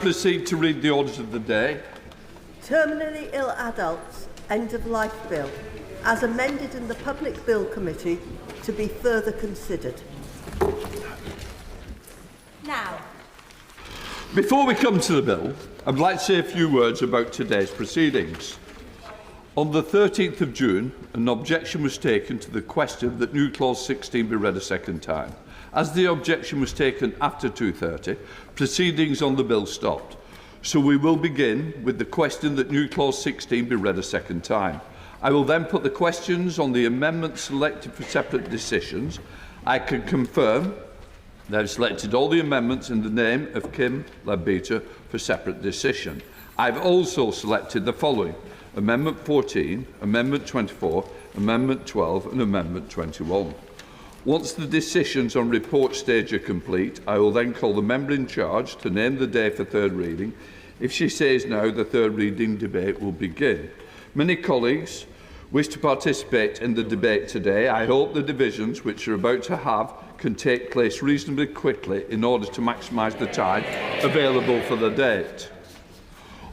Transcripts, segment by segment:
proceed to read the orders of the day. Terminally ill adults end-of-life bill, as amended in the Public Bill Committee, to be further considered. Now. Before we come to the bill, I'd like to say a few words about today's proceedings. On the 13th of June, an objection was taken to the question that new clause 16 be read a second time. As the objection was taken after 2:30, proceedings on the bill stopped. So we will begin with the question that new clause 16 be read a second time. I will then put the questions on the amendments selected for separate decisions. I can confirm that I've selected all the amendments in the name of Kim Leadbeater for separate decision. I've also selected the following: Amendment 14, Amendment 24, Amendment 12 and Amendment 21. Once the decisions on report stage are complete, I will then call the member in charge to name the day for third reading. If she says no, the third reading debate will begin. Many colleagues wish to participate in the debate today. I hope the divisions which are about to have can take place reasonably quickly in order to maximise the time available for the debate.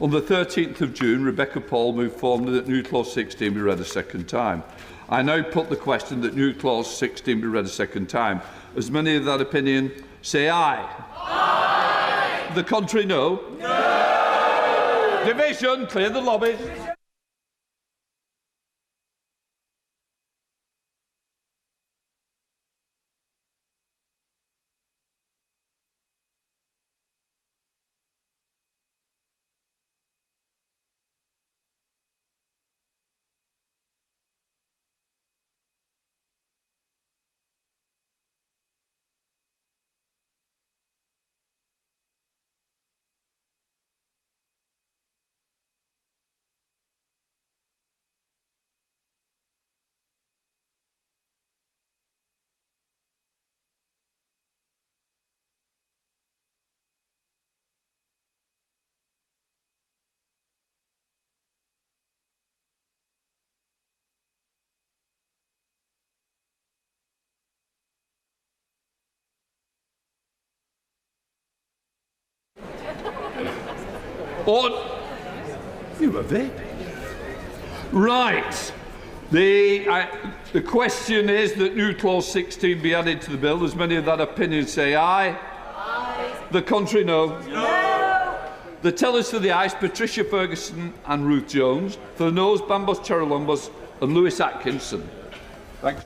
On the 13th of June, Rebecca Paul moved formally that new clause 16 be read a second time. I now put the question that new clause 16 be read a second time. As many of that opinion, say aye. Aye. The contrary, no. No. Division, clear the lobbies. You were vaping. Right. The question is that new clause 16 be added to the bill. As many of that opinion say aye. Aye. The contrary, no. No. The tellers for the ayes, Patricia Ferguson and Ruth Jones. For the noes, Bambos Charalombos and Lewis Atkinson. Thanks.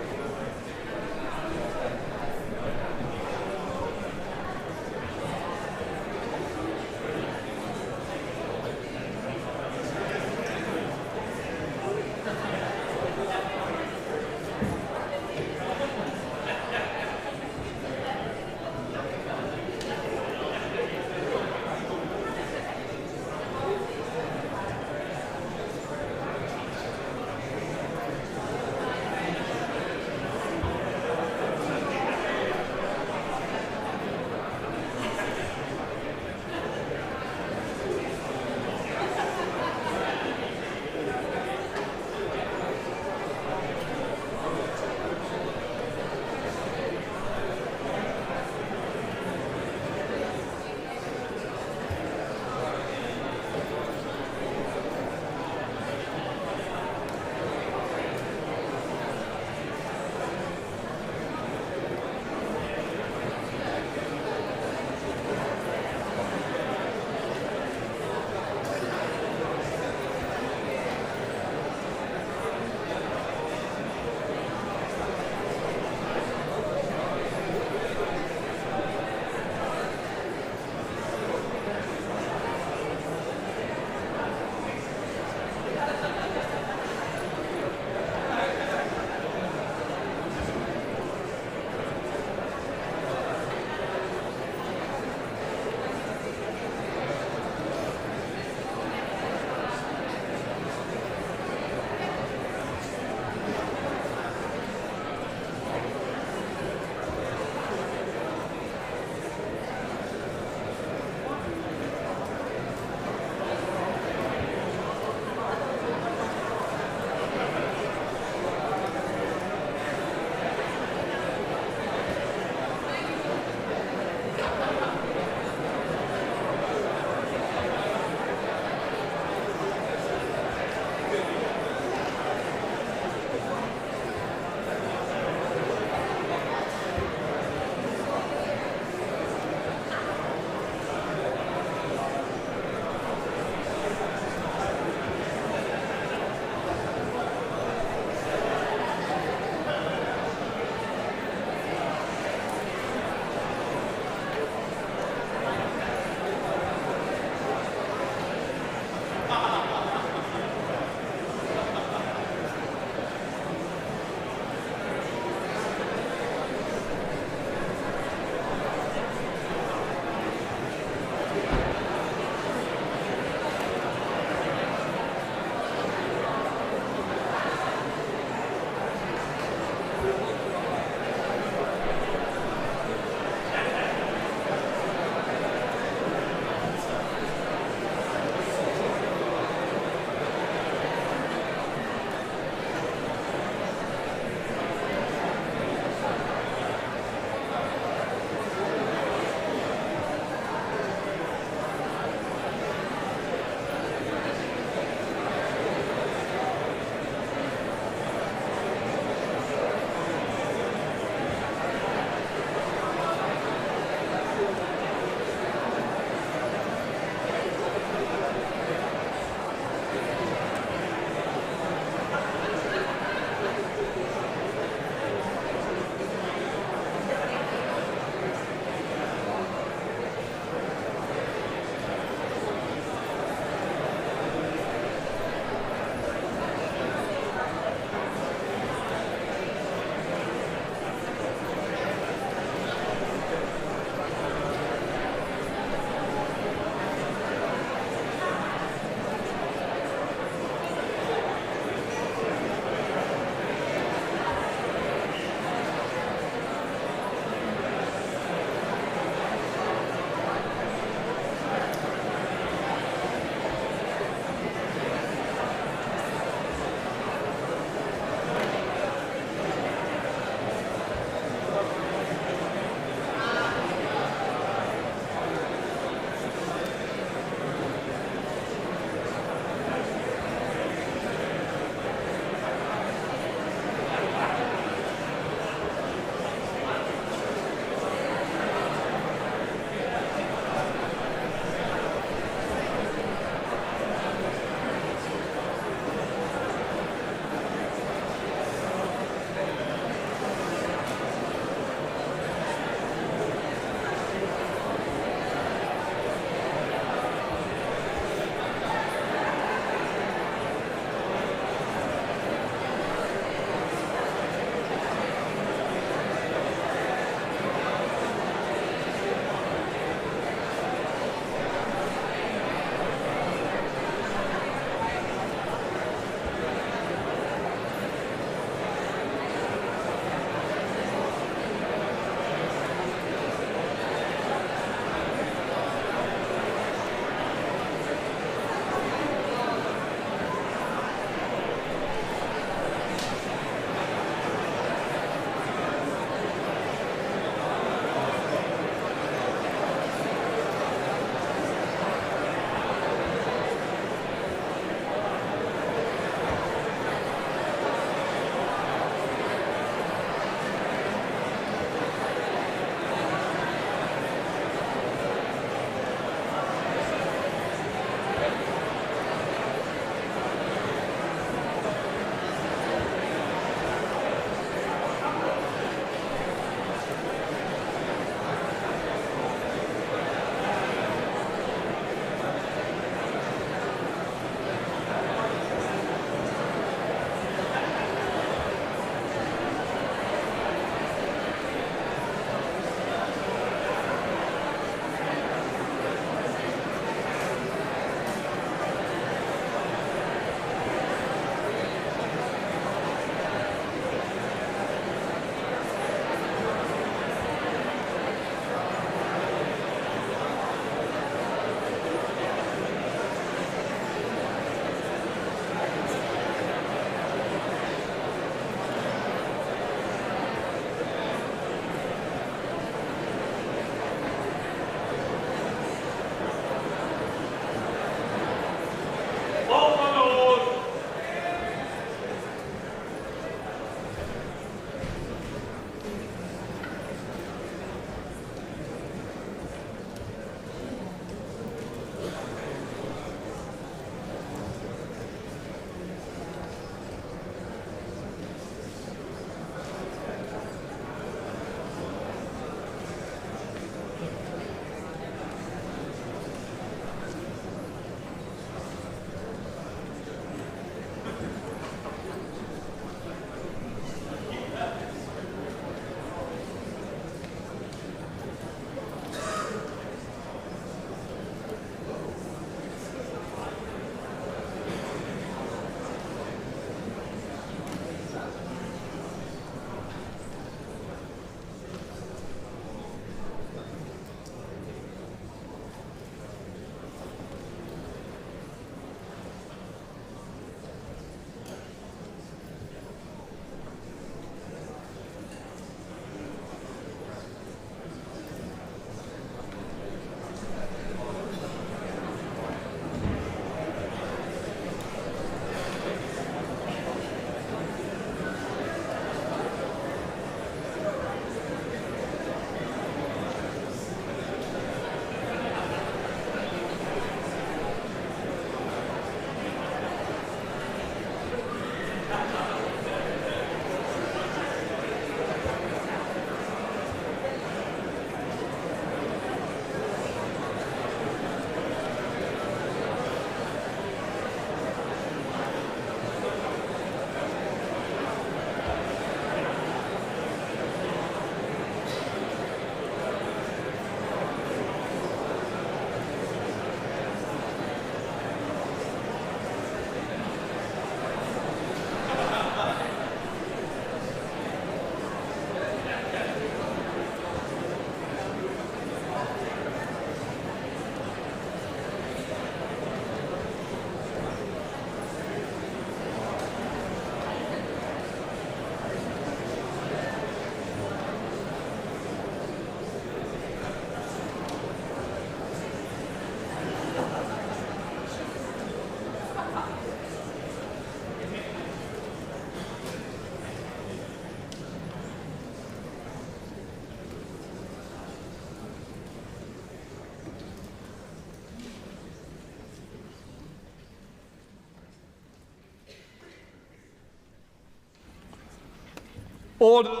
Order.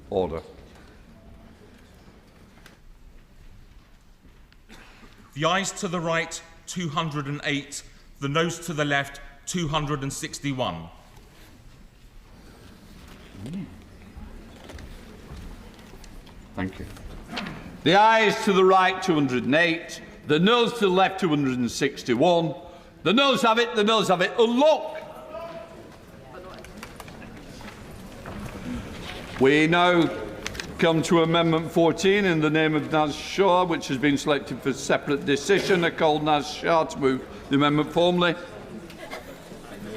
Order. The ayes to the right, 208. The noes to the left, 261. Thank you. The ayes to the right, 208. The noes to the left, 261. The noes have it, the noes have it. Unlock! We now come to Amendment 14 in the name of Naz Shah, which has been selected for separate decision. I call Naz Shah to move the amendment formally.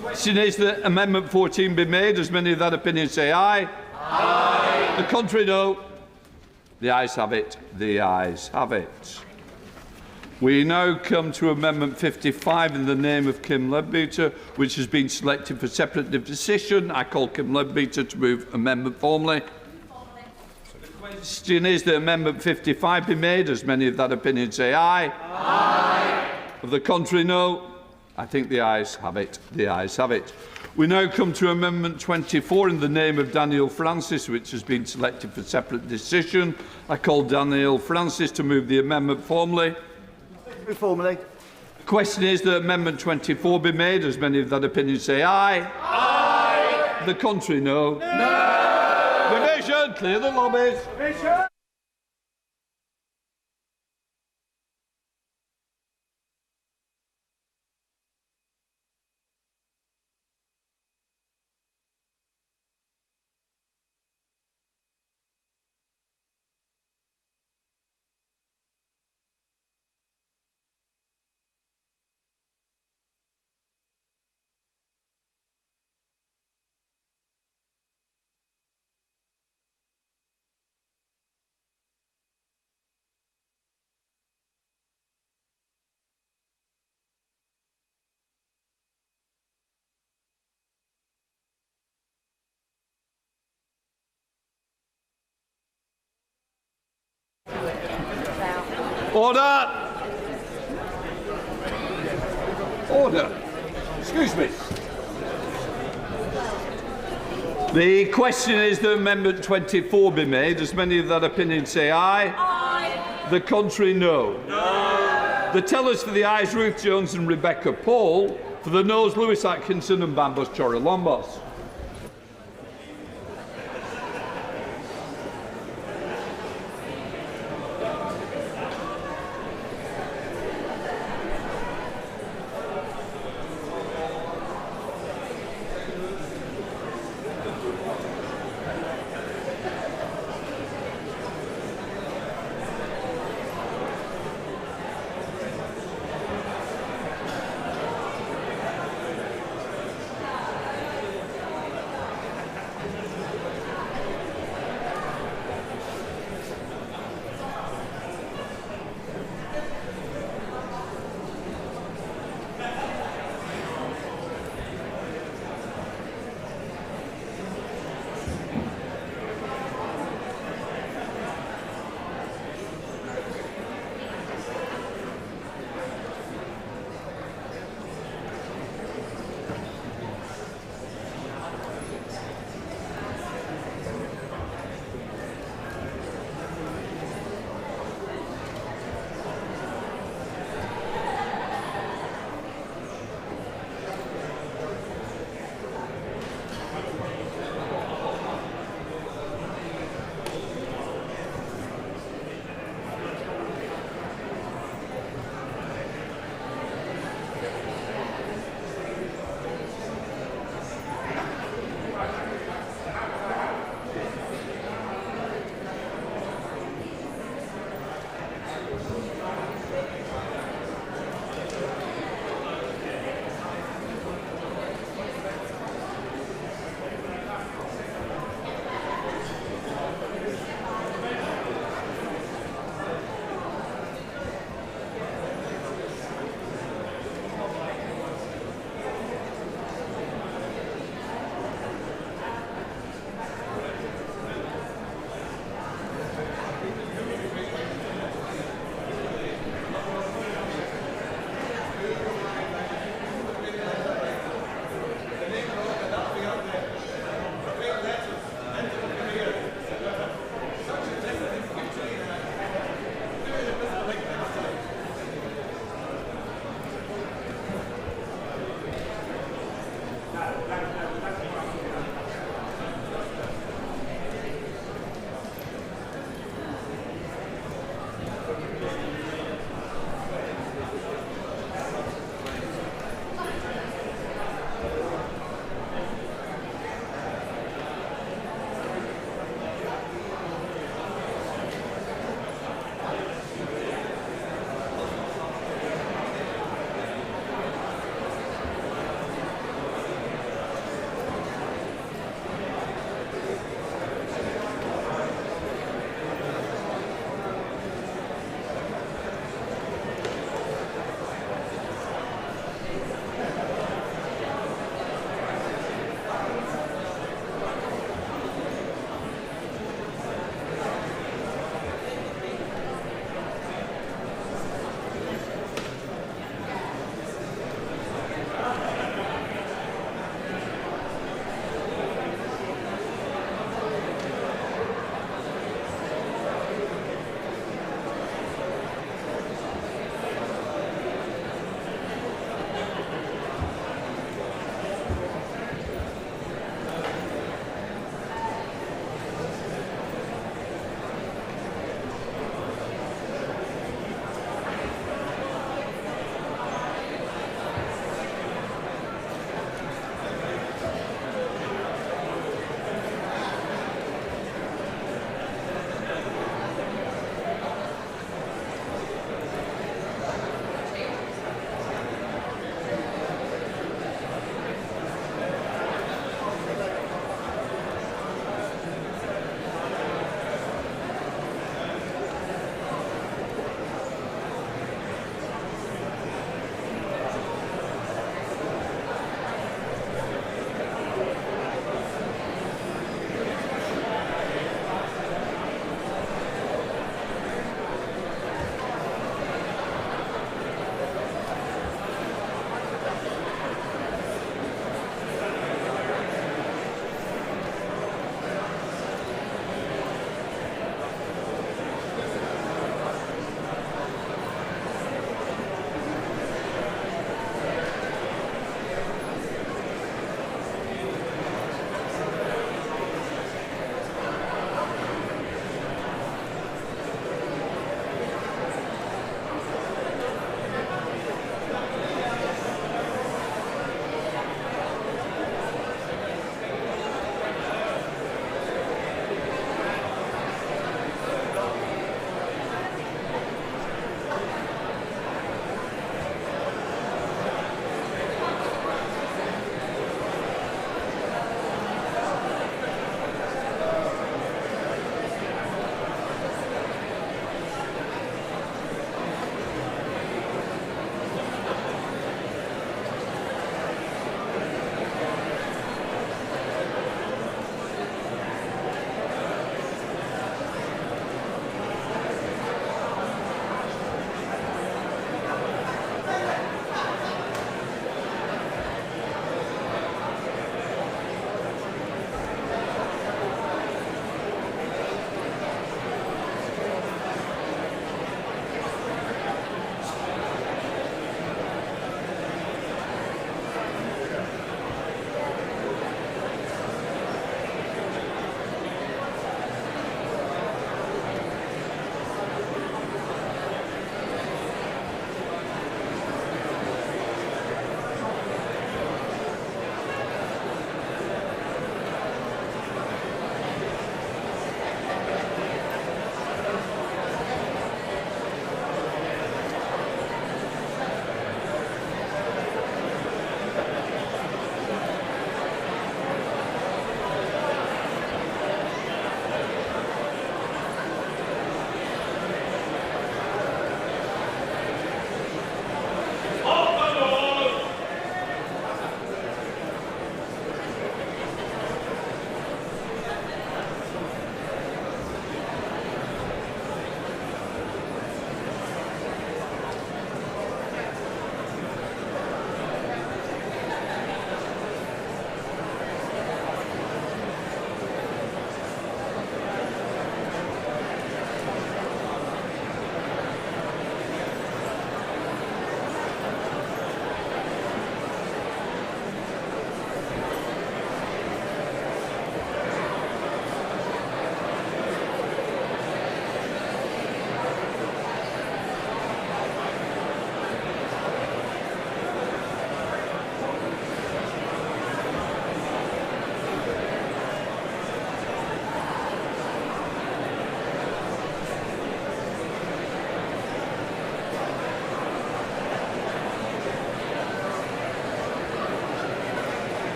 Question is that Amendment 14 be made. As many of that opinion say aye. Aye. The contrary, no. The ayes have it. The ayes have it. We now come to Amendment 55 in the name of Kim Leadbeater, which has been selected for separate decision. I call Kim Leadbeater to move amendment formally. The question is that Amendment 55 be made. As many of that opinion say aye. Aye. Of the contrary, no. I think the ayes have it. The ayes have it. We now come to Amendment 24 in the name of Daniel Francis, which has been selected for separate decision. I call Daniel Francis to move the amendment formally. Formally. The question is that Amendment 24 be made. As many of that opinion say aye. Aye. The contrary, no. No. Division, clear the lobbies. Division. Order! Order! Excuse me. The question is that Amendment 24 be made. As many of that opinion say aye. Aye. The contrary, no. No. The tellers for the ayes, Ruth Jones and Rebecca Paul. For the noes, Lewis Atkinson and Bambos Chorolombos.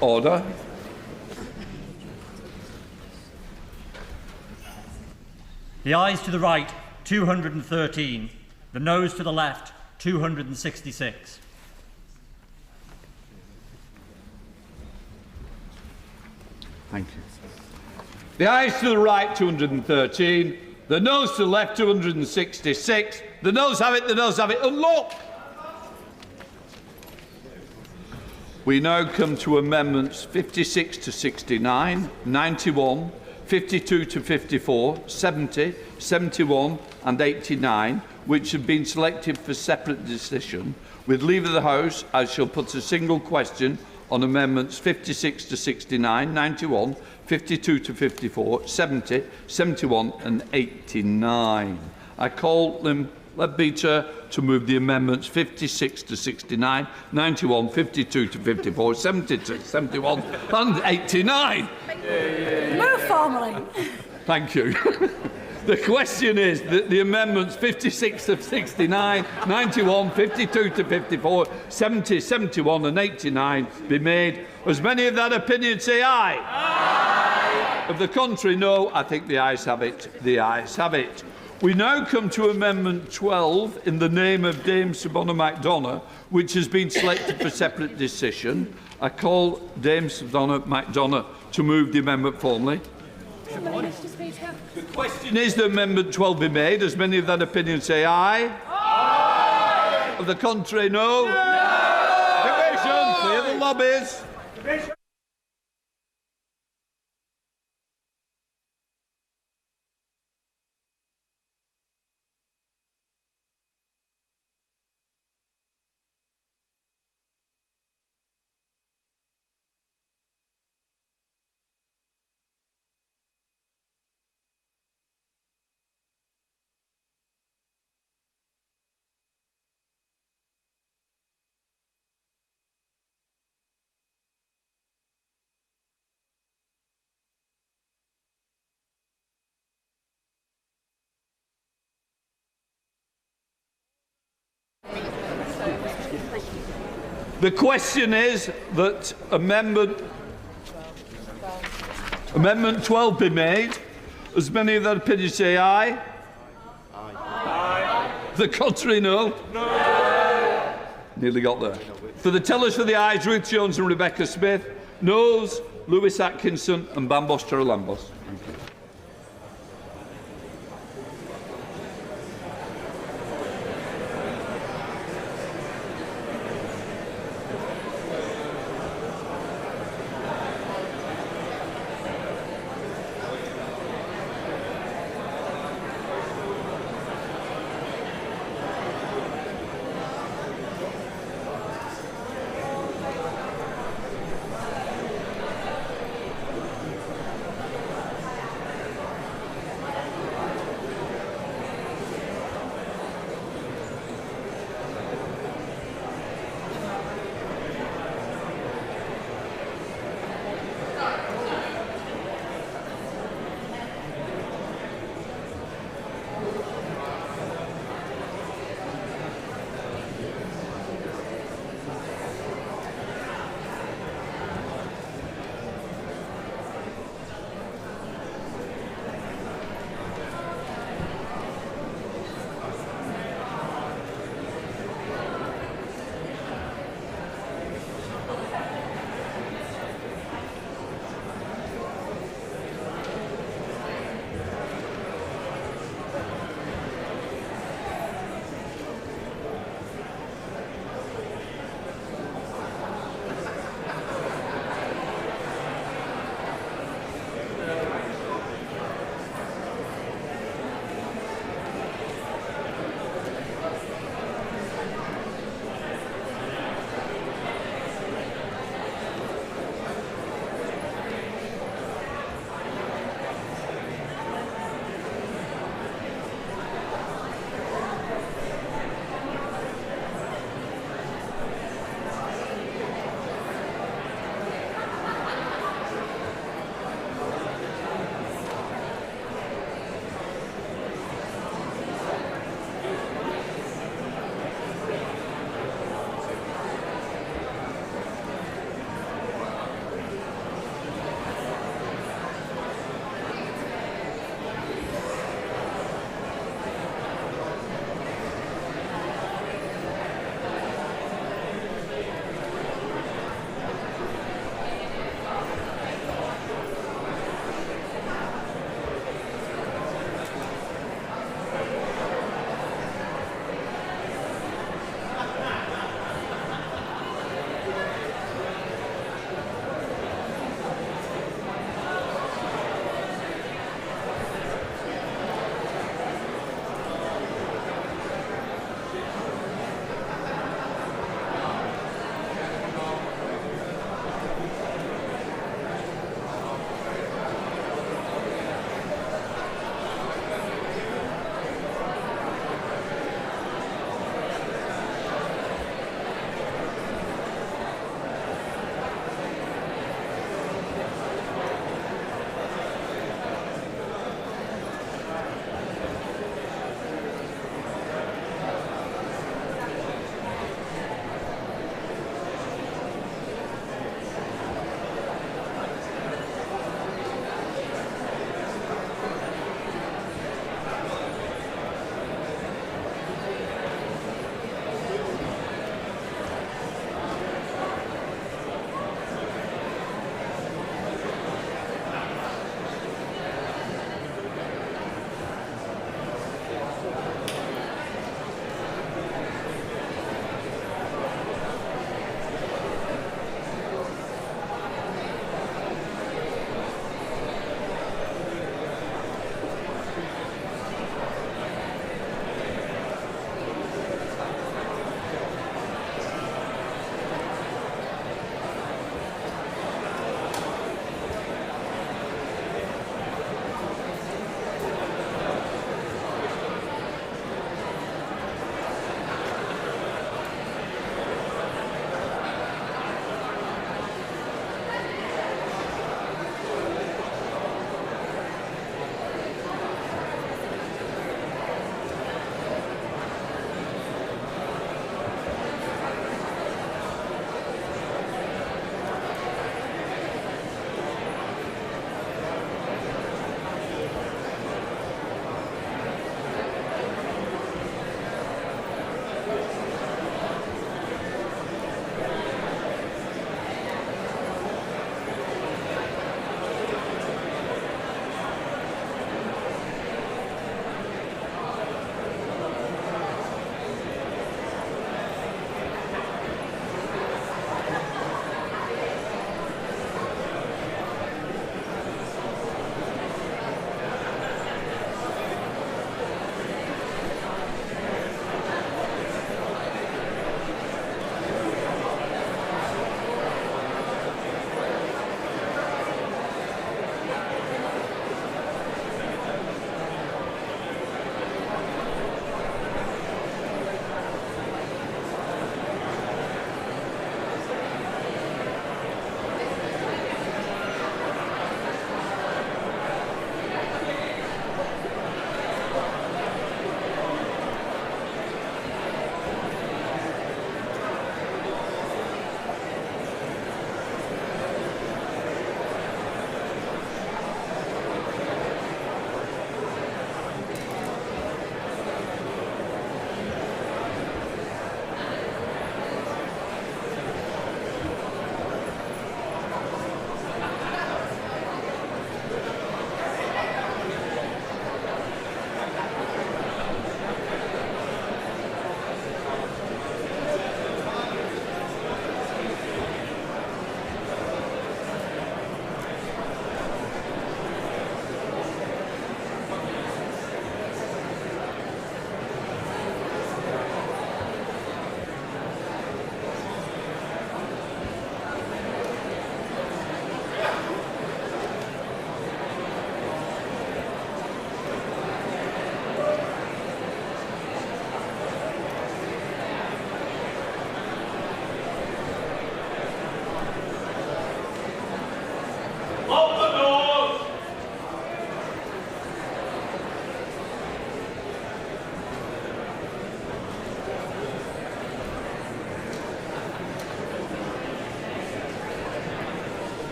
Order. The ayes to the right, 213. The noes to the left, 266. Thank you. The ayes to the right, 213. The noes to the left, 266. The noes have it, the noes have it. And look! We now come to amendments 56 to 69, 91, 52 to 54, 70, 71 and 89, which have been selected for separate decision. With leave of the House, I shall put a single question on amendments 56 to 69, 91, 52 to 54, 70, 71 and 89. I call them Leadbeater to move the amendments 56 to 69, 91, 52 to 54, 70 to 71 and 89. Move formally. Thank you. The question is that the amendments 56 to 69, 91, 52 to 54, 70, 71 and 89 be made. As many of that opinion say aye. Aye. Of the contrary, no. I think the ayes have it. The ayes have it. We now come to Amendment 12 in the name of Dame Sabona MacDonagh, which has been selected for separate decision. I call Dame Sabona MacDonagh to move the amendment formally. The question is that Amendment 12 be made. As many of that opinion say aye. Aye. Of the contrary, no. No. Division. Clear the lobbies. Division. The question is that Amendment 12 be made. As many of that opinion say aye. Aye. The contrary, no. No. Nearly got there. For the tellers for the ayes, Ruth Jones and Rebecca Smith. Noes, Lewis Atkinson and Bambos Charalambos.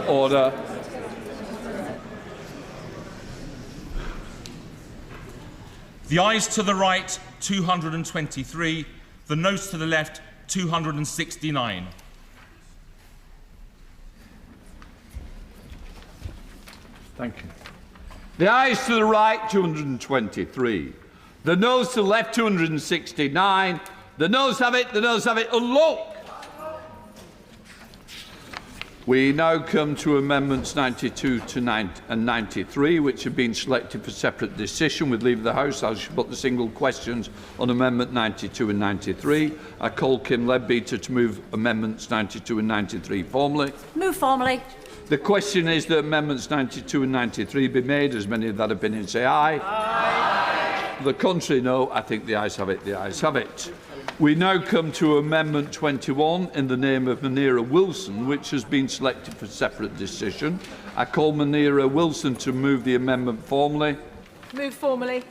Order. The ayes to the right, 223. The noes to the left, 269. Thank you. The ayes to the right, 223. The noes to the left, 269. The noes have it, the noes have it. And look! We now come to amendments 92 to 93, which have been selected for separate decision. With leave of the House, I shall put the single questions on amendment 92 and 93. I call Kim Leadbeater to move amendments 92 and 93 formally. Move formally. The question is that amendments 92 and 93 be made. As many of that opinion say aye. Aye. The contrary, no. I think the ayes have it. The ayes have it. We now come to Amendment 21 in the name of Munira Wilson, which has been selected for separate decision. I call Munira Wilson to move the amendment formally. Move formally.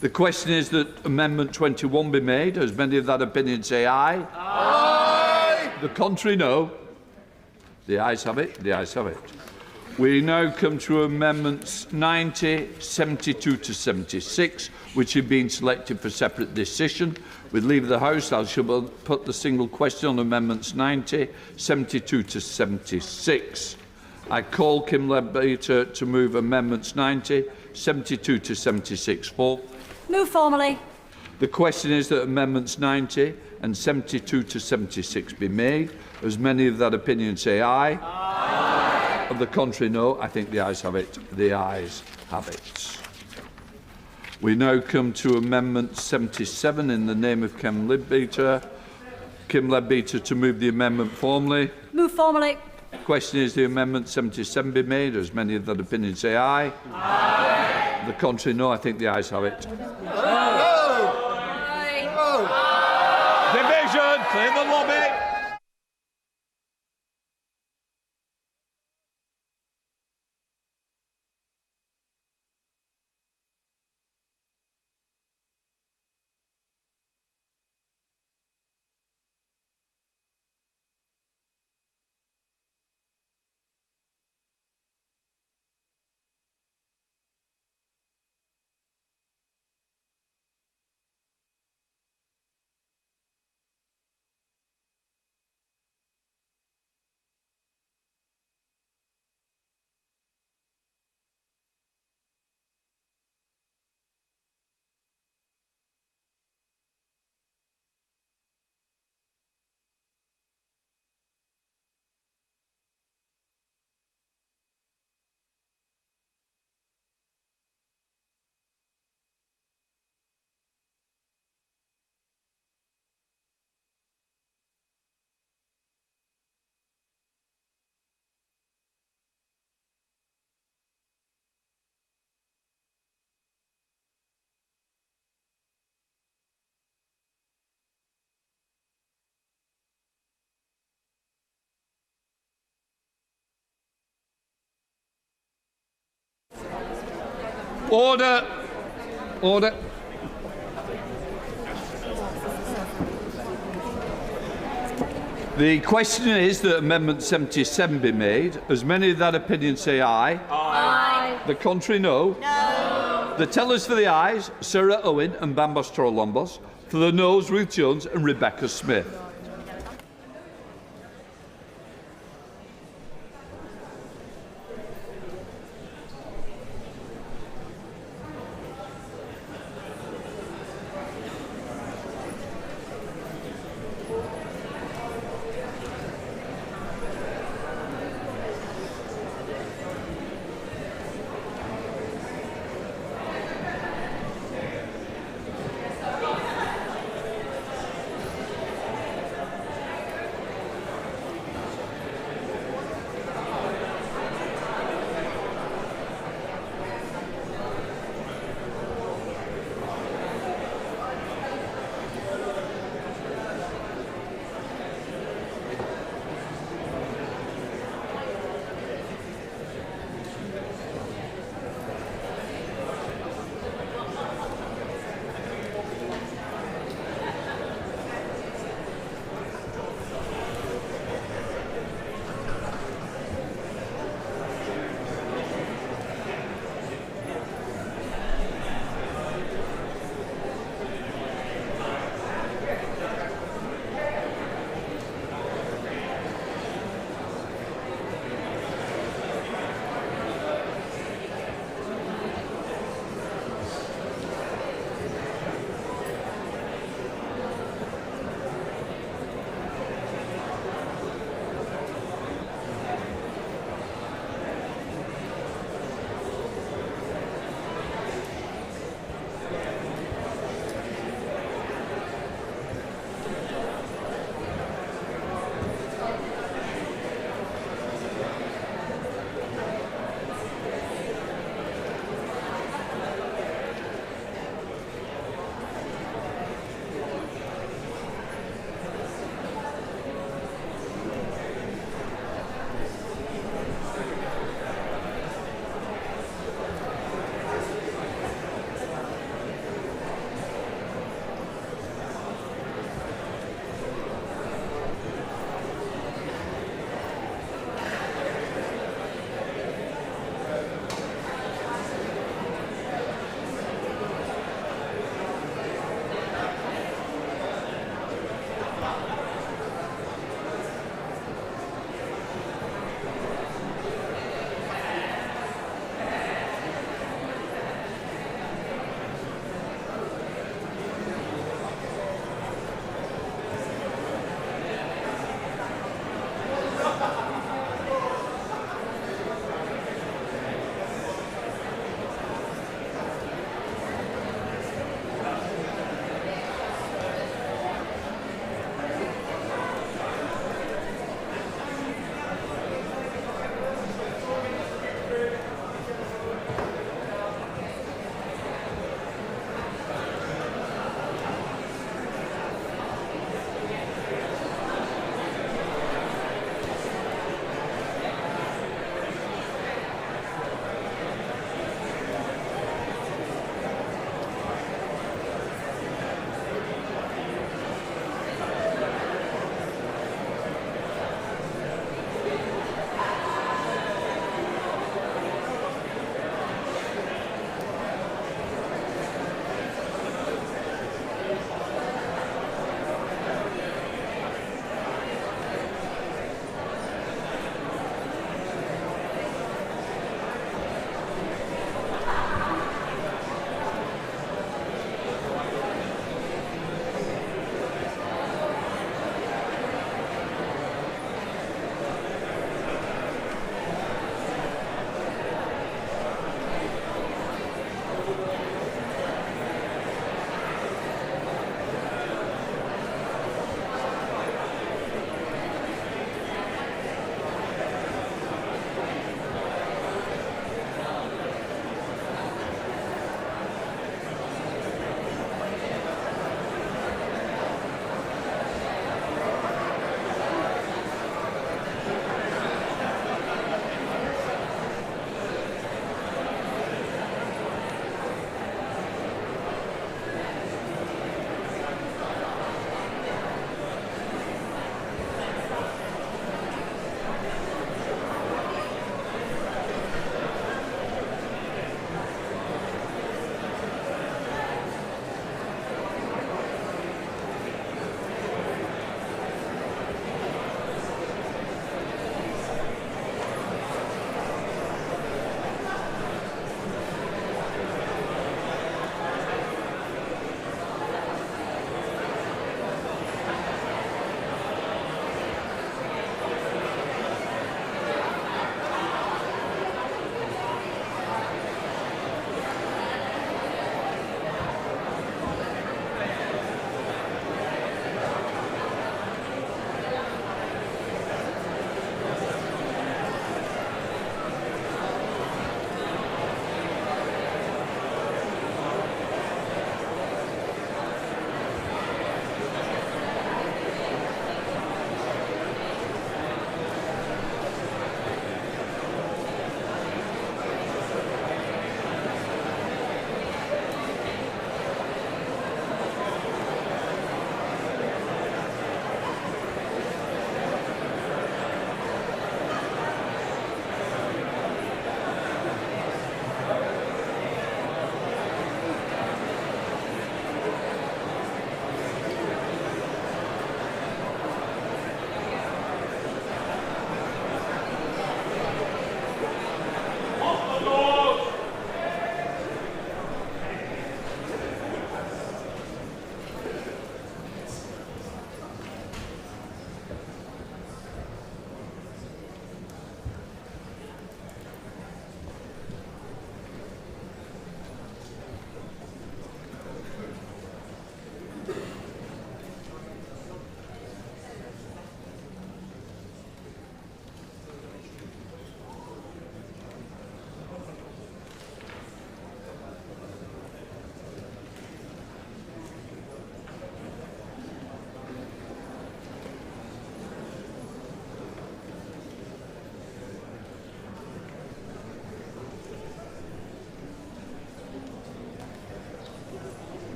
The question is that Amendment 21 be made. As many of that opinion say aye. Aye. The contrary, no. The ayes have it. The ayes have it. We now come to amendments 90, 72 to 76, which have been selected for separate decision. With leave of the House, I shall put the single question on amendments 90, 72 to 76. I call Kim Leadbeater to move amendments 90, 72 to 76 for. Move formally. The question is that amendments 90 and 72 to 76 be made. As many of that opinion say aye. Aye. Of the contrary, no. I think the ayes have it. The ayes have it. We now come to Amendment 77 in the name of Kim Leadbeater. Kim Leadbeater to move the amendment formally. Move formally. The question is the Amendment 77 be made. As many of that opinion say aye. Aye. Of the contrary, no. I think the ayes have it. Division! Clear the lobby! Order. Order. The question is that Amendment 77 be made. As many of that opinion say aye. Aye. The contrary, no. No. The tellers for the ayes, Sarah Owen and Bambos Torolombos. For the noes, Ruth Jones and Rebecca Smith.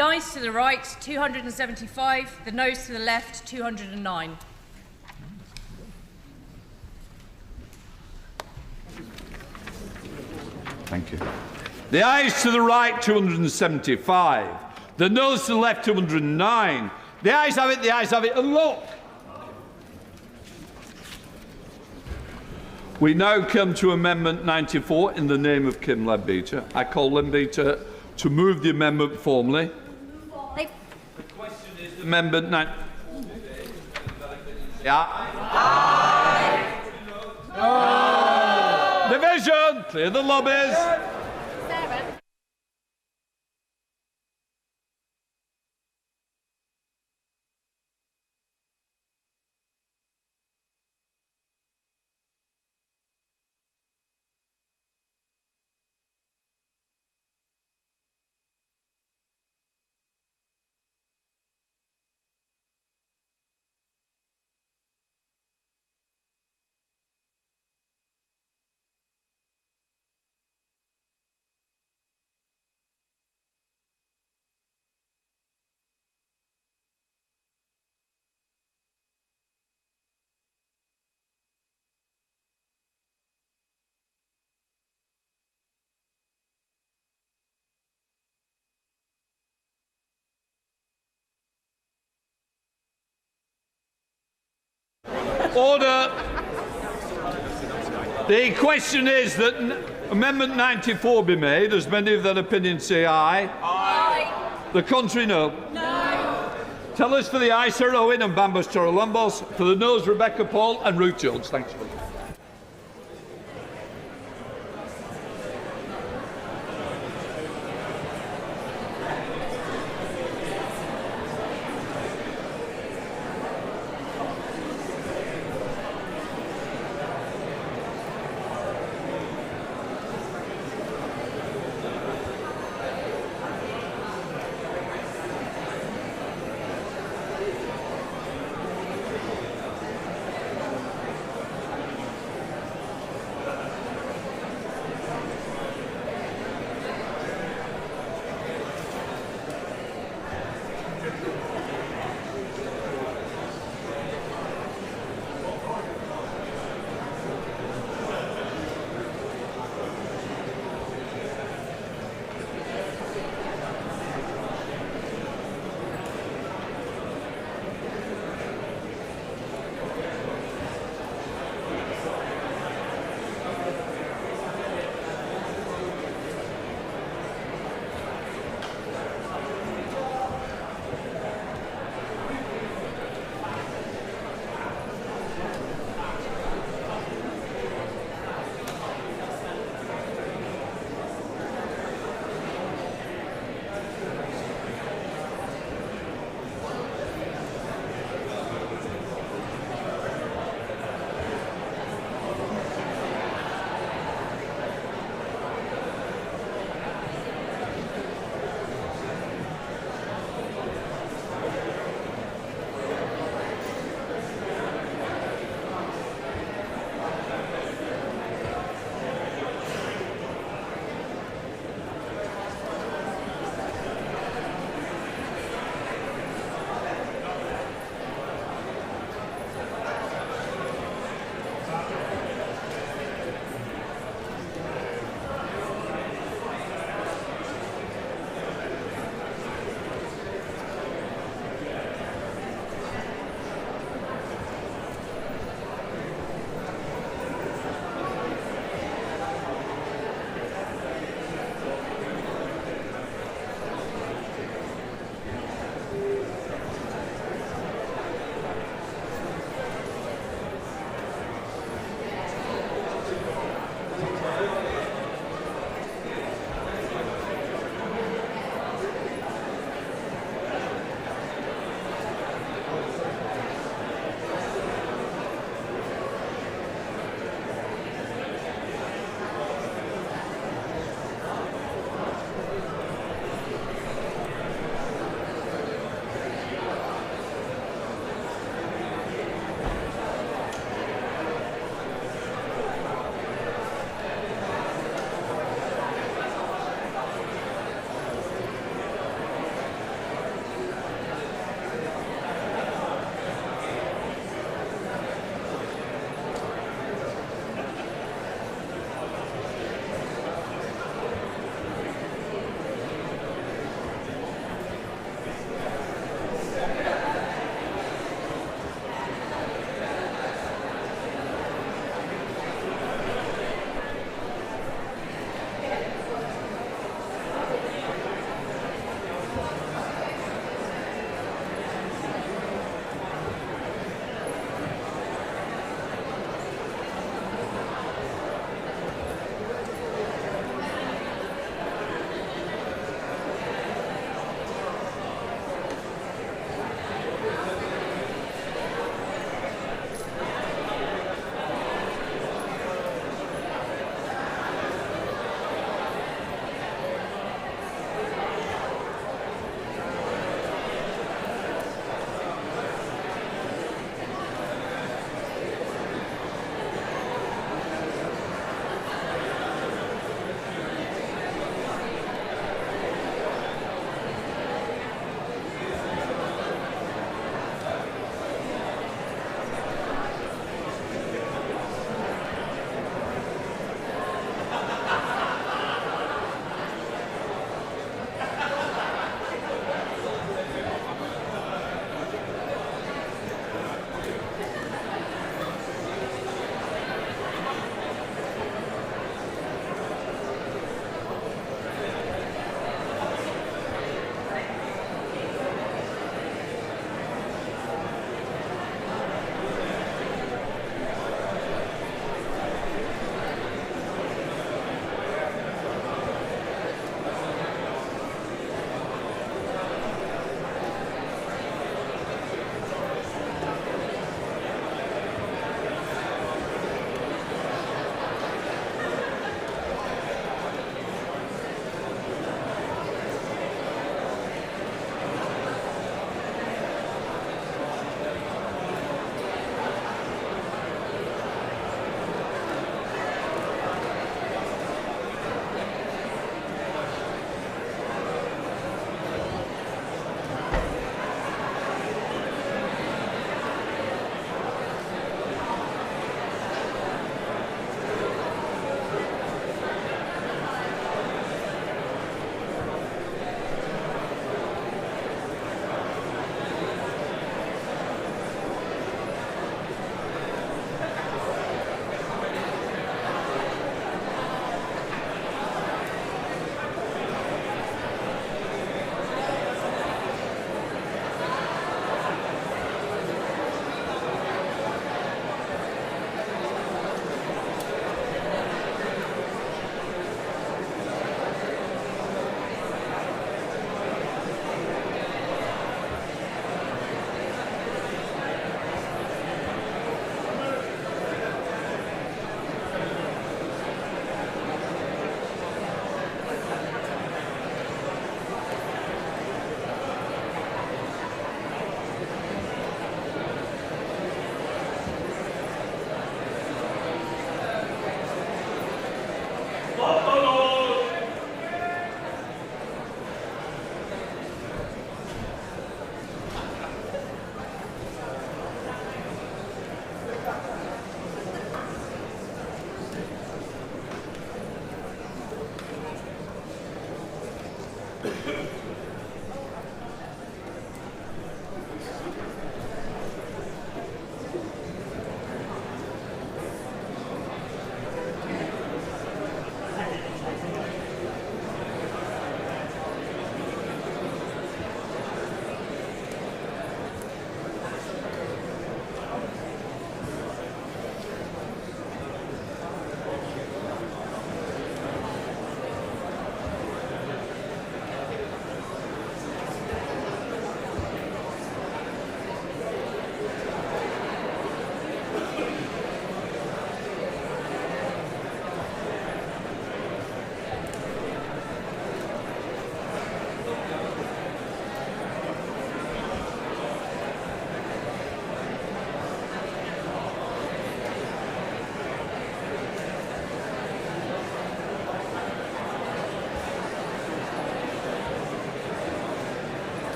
The ayes to the right, 275. The noes to the left, 209. Thank you. The ayes to the right, 275. The noes to the left, 209. The ayes have it, the ayes have it, and look. We now come to Amendment 94 in the name of Kim Leadbeater. I call Leadbeater to move the amendment formally. The question is Amendment 9. Yeah. Aye. No. Division. Clear the lobbies. Order. The question is that Amendment 94 be made. As many of that opinion say aye. Aye. The contrary, no. No. Tell us for the aye, Sir Owen and Bambos Chorolombos. For the noes, Rebecca Paul and Ruth Jones. Thanks.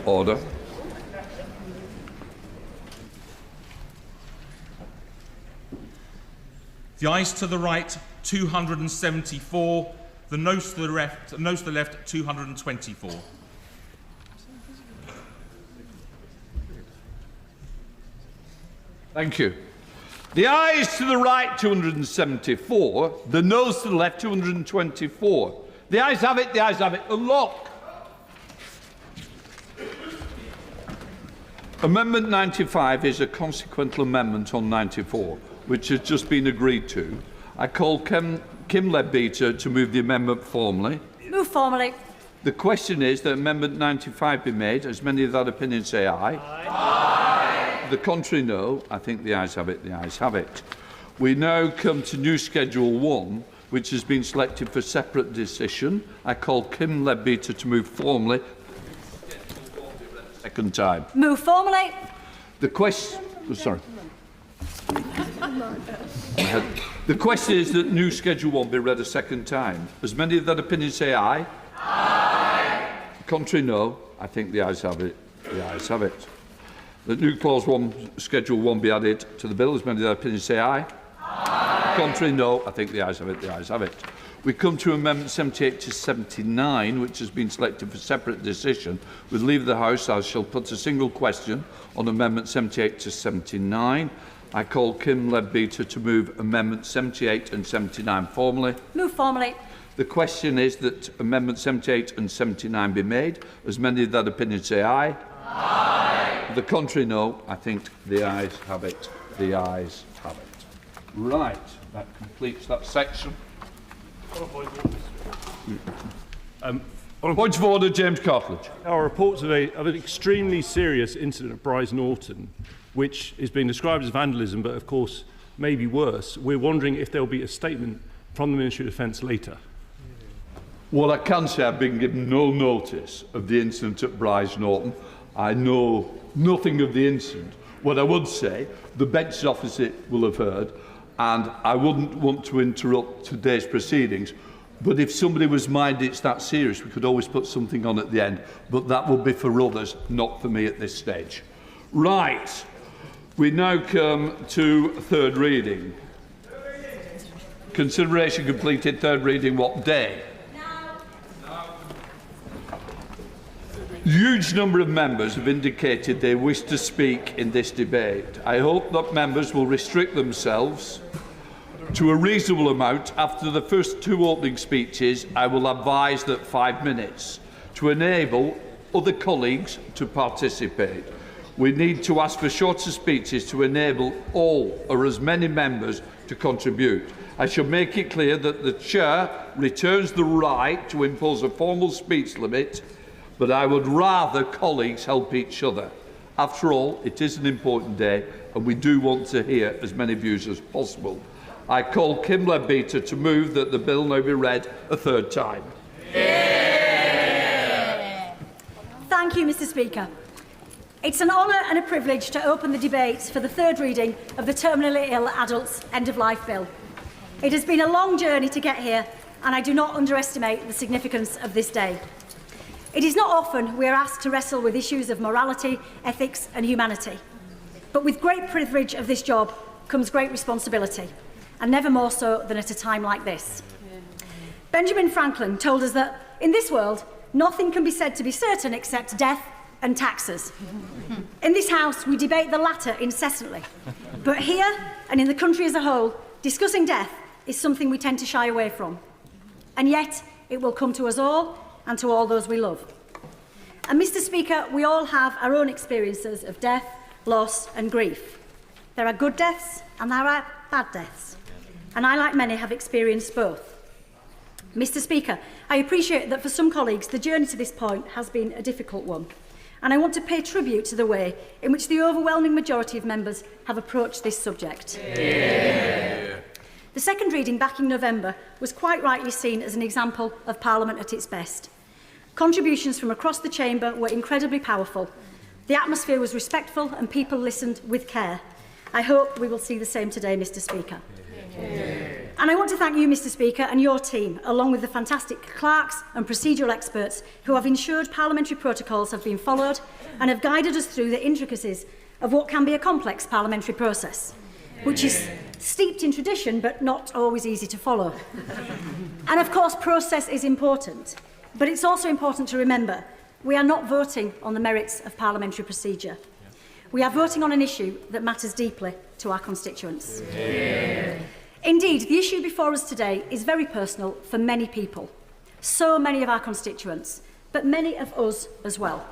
Order. The ayes to the right, 274. The noes to the left, 224. Thank you. The ayes to the right, 274. The noes to the left, 224. The ayes have it, the ayes have it. Unlock. Amendment 95 is a consequential amendment on 94, which has just been agreed to. I call Kim Leadbeater to move the amendment formally. Move formally. The question is that Amendment 95 be made. As many of that opinion say aye. Aye. The contrary, no. I think the ayes have it, the ayes have it. We now come to new Schedule 1, which has been selected for separate decision. I call Kim Leadbeater to move formally. Second time. Move formally. The question... Oh, sorry. The question is that new Schedule 1 be read a second time. As many of that opinion say aye. Aye. Contrary, no. I think the ayes have it. The ayes have it. That new Clause 1, Schedule 1 be added to the bill. As many of that opinion say aye. Aye. Contrary, no. I think the ayes have it. The ayes have it. We come to Amendment 78 to 79, which has been selected for separate decision. With leave of the House, I shall put a single question on Amendment 78 to 79. I call Kim Leadbeater to move Amendments 78 and 79 formally. Move formally. The question is that Amendments 78 and 79 be made. As many of that opinion say aye. Aye. The contrary, no. I think the ayes have it. The ayes have it. Right. That completes that section. Point of order, James Cartledge. Our report today of an extremely serious incident at Bryce Norton, which is being described as vandalism, but of course may be worse. We're wondering if there will be a statement from the Ministry of Defence later. Well, I can say I've been given no notice of the incident at Bryce Norton. I know nothing of the incident. What I would say, the benches opposite will have heard, and I wouldn't want to interrupt today's proceedings, but if somebody was minded it's that serious, we could always put something on at the end, but that will be for others, not for me at this stage. Right, we now come to third reading. Consideration completed, third reading, what day? Huge number of members have indicated they wish to speak in this debate. I hope that members will restrict themselves to a reasonable amount. After the first two opening speeches, I will advise that 5 minutes to enable other colleagues to participate. We need to ask for shorter speeches to enable all or as many members to contribute. I shall make it clear that the Chair returns the right to impose a formal speech limit, but I would rather colleagues help each other. After all, it is an important day and we do want to hear as many views as possible. I call Kim Leadbeater to move that the bill now be read a third time. Yeah. Thank you, Mr. Speaker. It's an honour and a privilege to open the debate for the third reading of the Terminally Ill Adults End of Life Bill. It has been a long journey to get here, and I do not underestimate the significance of this day. It is not often we are asked to wrestle with issues of morality, ethics and humanity. But with great privilege of this job comes great responsibility, and never more so than at a time like this. Benjamin Franklin told us that in this world, nothing can be said to be certain except death and taxes. In this House, we debate the latter incessantly. But here, and in the country as a whole, discussing death is something we tend to shy away from. And yet, it will come to us all, and to all those we love. And Mr. Speaker, we all have our own experiences of death, loss and grief. There are good deaths and there are bad deaths. And I, like many, have experienced both. Mr. Speaker, I appreciate that for some colleagues the journey to this point has been a difficult one. And I want to pay tribute to the way in which the overwhelming majority of members have approached this subject. Yeah. The second reading back in November was quite rightly seen as an example of Parliament at its best. Contributions from across the chamber were incredibly powerful. The atmosphere was respectful and people listened with care. I hope we will see the same today, Mr. Speaker. Yeah. And I want to thank you, Mr Speaker, and your team, along with the fantastic clerks and procedural experts who have ensured parliamentary protocols have been followed and have guided us through the intricacies of what can be a complex parliamentary process, which is steeped in tradition but not always easy to follow. And of course, process is important, but it's also important to remember we are not voting on the merits of parliamentary procedure. We are voting on an issue that matters deeply to our constituents. Indeed, the issue before us today is very personal for many people, so many of our constituents, but many of us as well.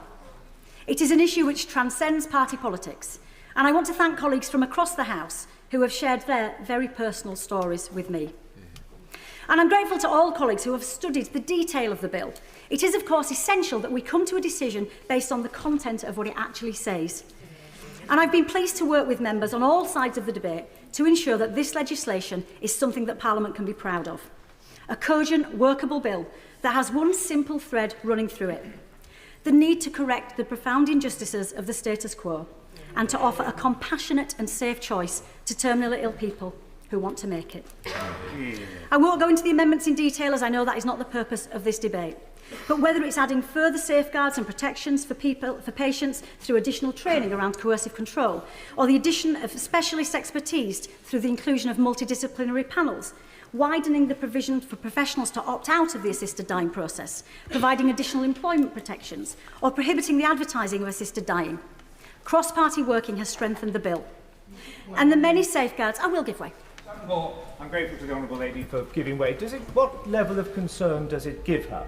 It is an issue which transcends party politics, and I want to thank colleagues from across the House who have shared their very personal stories with me. And I'm grateful to all colleagues who have studied the detail of the bill. It is, of course, essential that we come to a decision based on the content of what it actually says. And I've been pleased to work with members on all sides of the debate to ensure that this legislation is something that Parliament can be proud of. A cogent, workable bill that has one simple thread running through it: the need to correct the profound injustices of the status quo and to offer a compassionate and safe choice to terminally ill people who want to make it. I won't go into the amendments in detail, as I know that is not the purpose of this debate. But whether it's adding further safeguards and protections for patients through additional training around coercive control, or the addition of specialist expertise through the inclusion of multidisciplinary panels, widening the provision for professionals to opt out of the assisted dying process, providing additional employment protections, or prohibiting the advertising of assisted dying. Cross-party working has strengthened the bill. And the many safeguards, I will give way. Well, I'm grateful to the Honourable Lady for giving way. What level of concern does it give her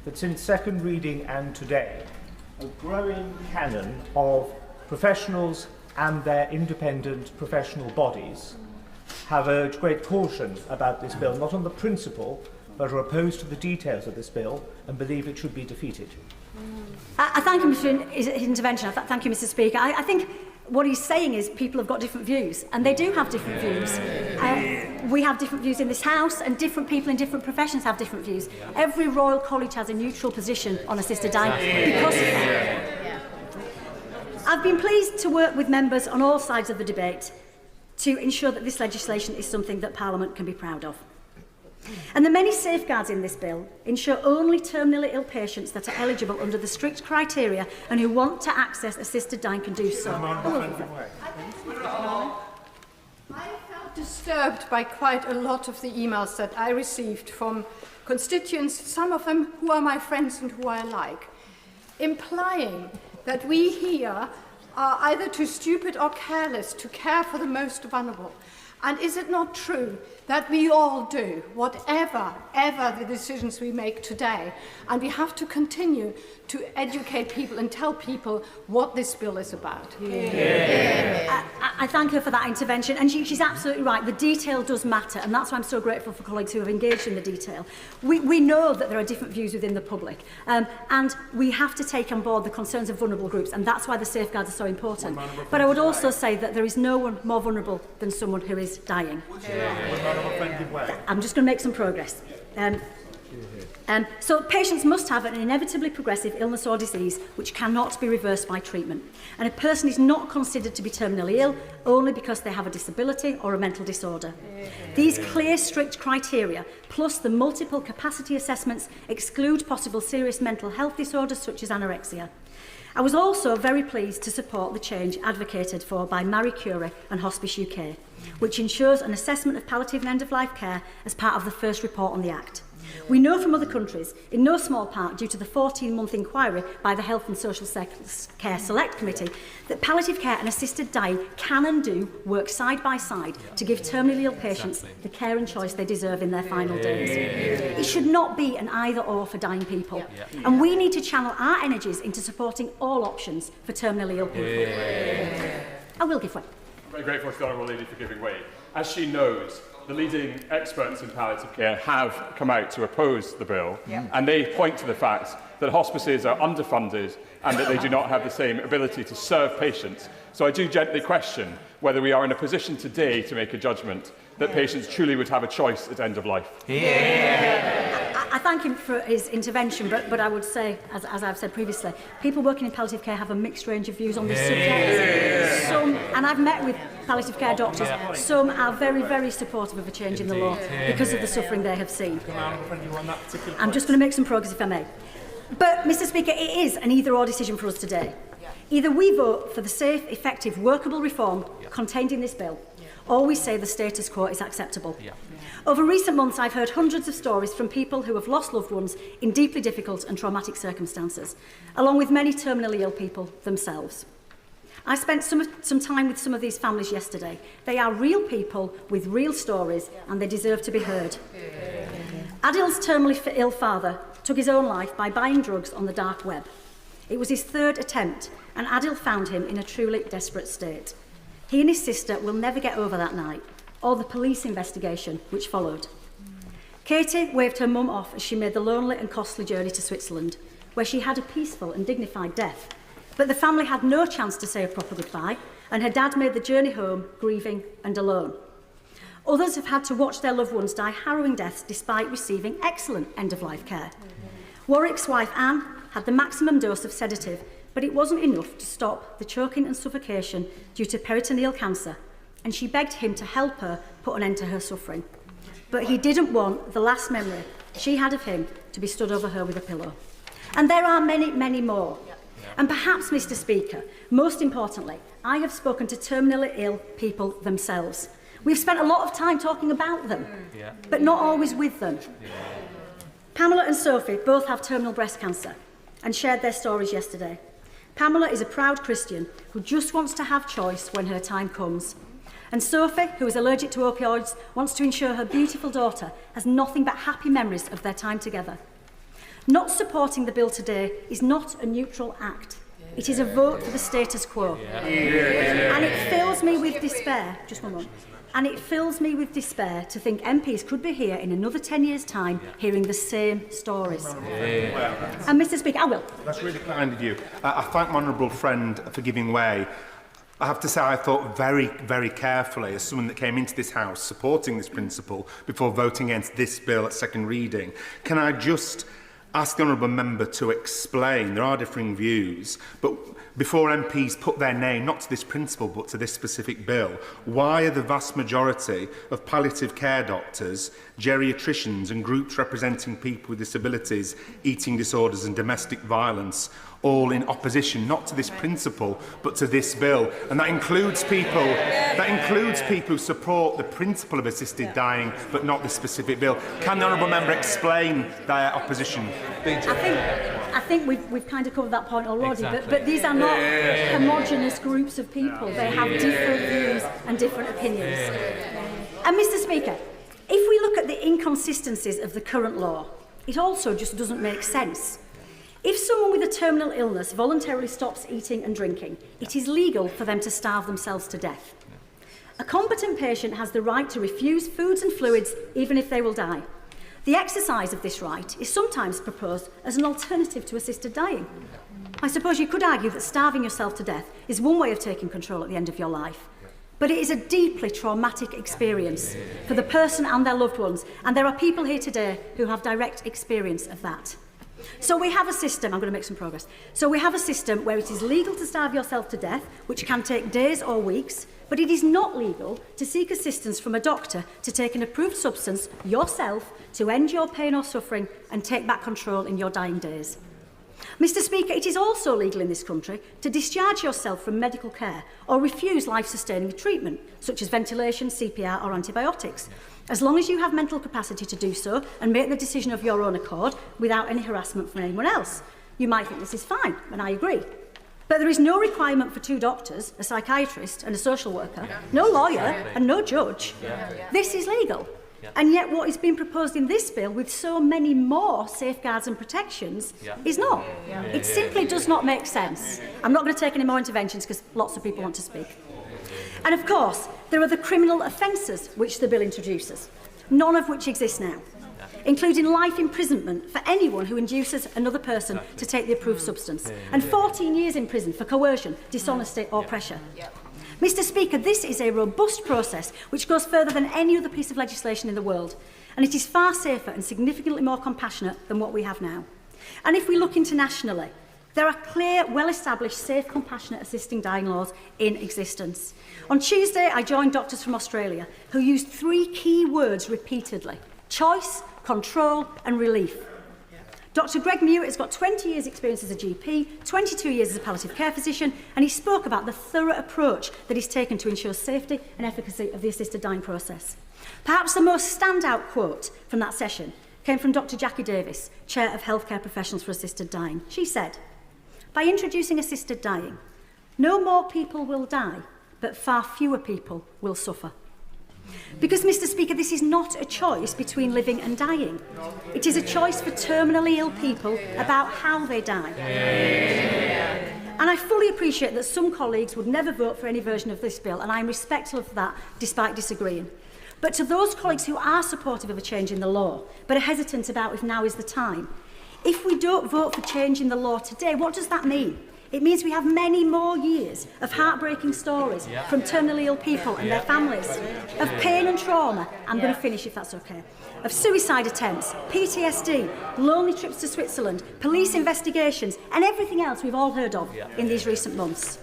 that since second reading and today, a growing canon of professionals and their independent professional bodies have urged great caution about this bill, not on the principle, but are opposed to the details of this bill and believe it should be defeated? I thank him for his intervention. Thank you, Mr Speaker. I think what he's saying is people have got different views, and they do have different views. We have different views in this House, and different people in different professions have different views. Every Royal College has a neutral position on assisted dying because of that. I've been pleased to work with members on all sides of the debate to ensure that this legislation is something that Parliament can be proud of. And the many safeguards in this bill ensure only terminally ill patients that are eligible under the strict criteria and who want to access assisted dying can do so. I felt disturbed by quite a lot of the emails that I received from constituents, some of them who are my friends and who I like, implying that we here are either too stupid or careless to care for the most vulnerable. And is it not true that we all do, whatever the decisions we make today, and we have to continue to educate people and tell people what this bill is about? I thank her for that intervention, and she's absolutely right. The detail does matter, and that's why I'm so grateful for colleagues who have engaged in the detail. We know that there are different views within the public, and we have to take on board the concerns of vulnerable groups, and that's why the safeguards are so important. But I would also say that there is no one more vulnerable than someone who is dying. I'm just going to make some progress. So patients must have an inevitably progressive illness or disease which cannot be reversed by treatment. And a person is not considered to be terminally ill only because they have a disability or a mental disorder. These clear, strict criteria, plus the multiple capacity assessments, exclude possible serious mental health disorders such as anorexia. I was also very pleased to support the change advocated for by Marie Curie and Hospice UK, which ensures an assessment of palliative and end-of-life care as part of the first report on the Act. We know from other countries, in no small part due to the 14-month inquiry by the Health and Social Care Select Committee, that palliative care and assisted dying can and do work side by side to give terminally ill patients the care and choice they deserve in their final days. It should not be an either-or for dying people. And we need to channel our energies into supporting all options for terminally ill people. I will give way. I'm very grateful to the Honourable Lady for giving way. As she knows, the leading experts in palliative care have come out to oppose the bill, and they point to the fact that hospices are underfunded and that they do not have the same ability to serve patients. So I do gently question whether we are in a position today to make a judgment that patients truly would have a choice at end of life. I thank him for his intervention, but I would say, as I've said previously, people working in palliative care have a mixed range of views on this subject. And I've met with palliative care doctors. Some are very, very supportive of a change in the law because of the suffering they have seen. I'm just going to make some progress, if I may. But, Mr Speaker, it is an either-or decision for us today. Either we vote for the safe, effective, workable reform contained in this bill, or we say the status quo is acceptable. Over recent months, I've heard hundreds of stories from people who have lost loved ones in deeply difficult and traumatic circumstances, along with many terminally ill people themselves. I spent some time with some of these families yesterday. They are real people with real stories, and they deserve to be heard. Adil's terminally ill father took his own life by buying drugs on the dark web. It was his third attempt, and Adil found him in a truly desperate state. He and his sister will never get over that night, or the police investigation which followed. Katie waved her mum off as she made the lonely and costly journey to Switzerland, where she had a peaceful and dignified death. But the family had no chance to say a proper goodbye, and her dad made the journey home grieving and alone. Others have had to watch their loved ones die harrowing deaths despite receiving excellent end-of-life care. Warwick's wife, Anne, had the maximum dose of sedative, but it wasn't enough to stop the choking and suffocation due to peritoneal cancer, and she begged him to help her put an end to her suffering. But he didn't want the last memory she had of him to be stood over her with a pillow. And there are many, many more. And perhaps, Mr Speaker, most importantly, I have spoken to terminally ill people themselves. We've spent a lot of time talking about them, but not always with them. Pamela and Sophie both have terminal breast cancer and shared their stories yesterday. Pamela is a proud Christian who just wants to have choice when her time comes. And Sophie, who is allergic to opioids, wants to ensure her beautiful daughter has nothing but happy memories of their time together. Not supporting the bill today is not a neutral act. It is a vote for the status quo. And it fills me with despair, just one moment, and it fills me with despair to think MPs could be here in another 10 years' time hearing the same stories. And Mr Speaker, I will. That's really kind of you. I thank my honourable friend for giving way. I have to say I thought very, very carefully as someone that came into this House supporting this principle before voting against this bill at second reading. Can I just ask the honourable member to explain, there are differing views, but before MPs put their name, not to this principle, but to this specific bill, why are the vast majority of palliative care doctors, geriatricians and groups representing people with disabilities, eating disorders and domestic violence all in opposition, not to this principle, but to this bill? And that includes people, who support the principle of assisted dying, but not this specific bill. Can the honourable member explain their opposition? I think we've kind of covered that point already, but these are not homogenous groups of people. They have different views and different opinions. And Mr Speaker, if we look at the inconsistencies of the current law, it also just doesn't make sense. If someone with a terminal illness voluntarily stops eating and drinking, it is legal for them to starve themselves to death. A competent patient has the right to refuse foods and fluids even if they will die. The exercise of this right is sometimes proposed as an alternative to assisted dying. I suppose you could argue that starving yourself to death is one way of taking control at the end of your life. But it is a deeply traumatic experience for the person and their loved ones, and there are people here today who have direct experience of that. So we have a system, I'm going to make some progress. So we have a system where it is legal to starve yourself to death, which can take days or weeks, but it is not legal to seek assistance from a doctor to take an approved substance yourself to end your pain or suffering and take back control in your dying days. Mr Speaker, it is also legal in this country to discharge yourself from medical care or refuse life-sustaining treatment, such as ventilation, CPR or antibiotics, as long as you have mental capacity to do so and make the decision of your own accord without any harassment from anyone else. You might think this is fine, and I agree. But there is no requirement for two doctors, a psychiatrist and a social worker, no lawyer and no judge. This is legal. And yet what is being proposed in this bill with so many more safeguards and protections is not. It simply does not make sense. I'm not going to take any more interventions because lots of people want to speak. And of course, there are the criminal offences which the bill introduces, none of which exist now, including life imprisonment for anyone who induces another person to take the approved substance, and 14 years in prison for coercion, dishonesty or pressure. Mr Speaker, this is a robust process which goes further than any other piece of legislation in the world, and it is far safer and significantly more compassionate than what we have now. And if we look internationally, There are clear, well-established, safe, compassionate assisting dying laws in existence. On Tuesday, I joined doctors from Australia who used 3 key words repeatedly: choice, control and relief. Dr Greg Mewett has got 20 years' experience as a GP, 22 years as a palliative care physician, and he spoke about the thorough approach that he's taken to ensure safety and efficacy of the assisted dying process. Perhaps the most standout quote from that session came from Dr Jackie Davis, Chair of Healthcare Professionals for Assisted Dying. She said, "By introducing assisted dying, no more people will die, but far fewer people will suffer." Because, Mr Speaker, this is not a choice between living and dying. It is a choice for terminally ill people about how they die. And I fully appreciate that some colleagues would never vote for any version of this bill, and I am respectful of that, despite disagreeing. But to those colleagues who are supportive of a change in the law, but are hesitant about if now is the time, if we don't vote for change in the law today, what does that mean? It means we have many more years of heartbreaking stories from terminally ill people and their families, of pain and trauma, I'm going to finish if that's okay, of suicide attempts, PTSD, lonely trips to Switzerland, police investigations, and everything else we've all heard of in these recent months.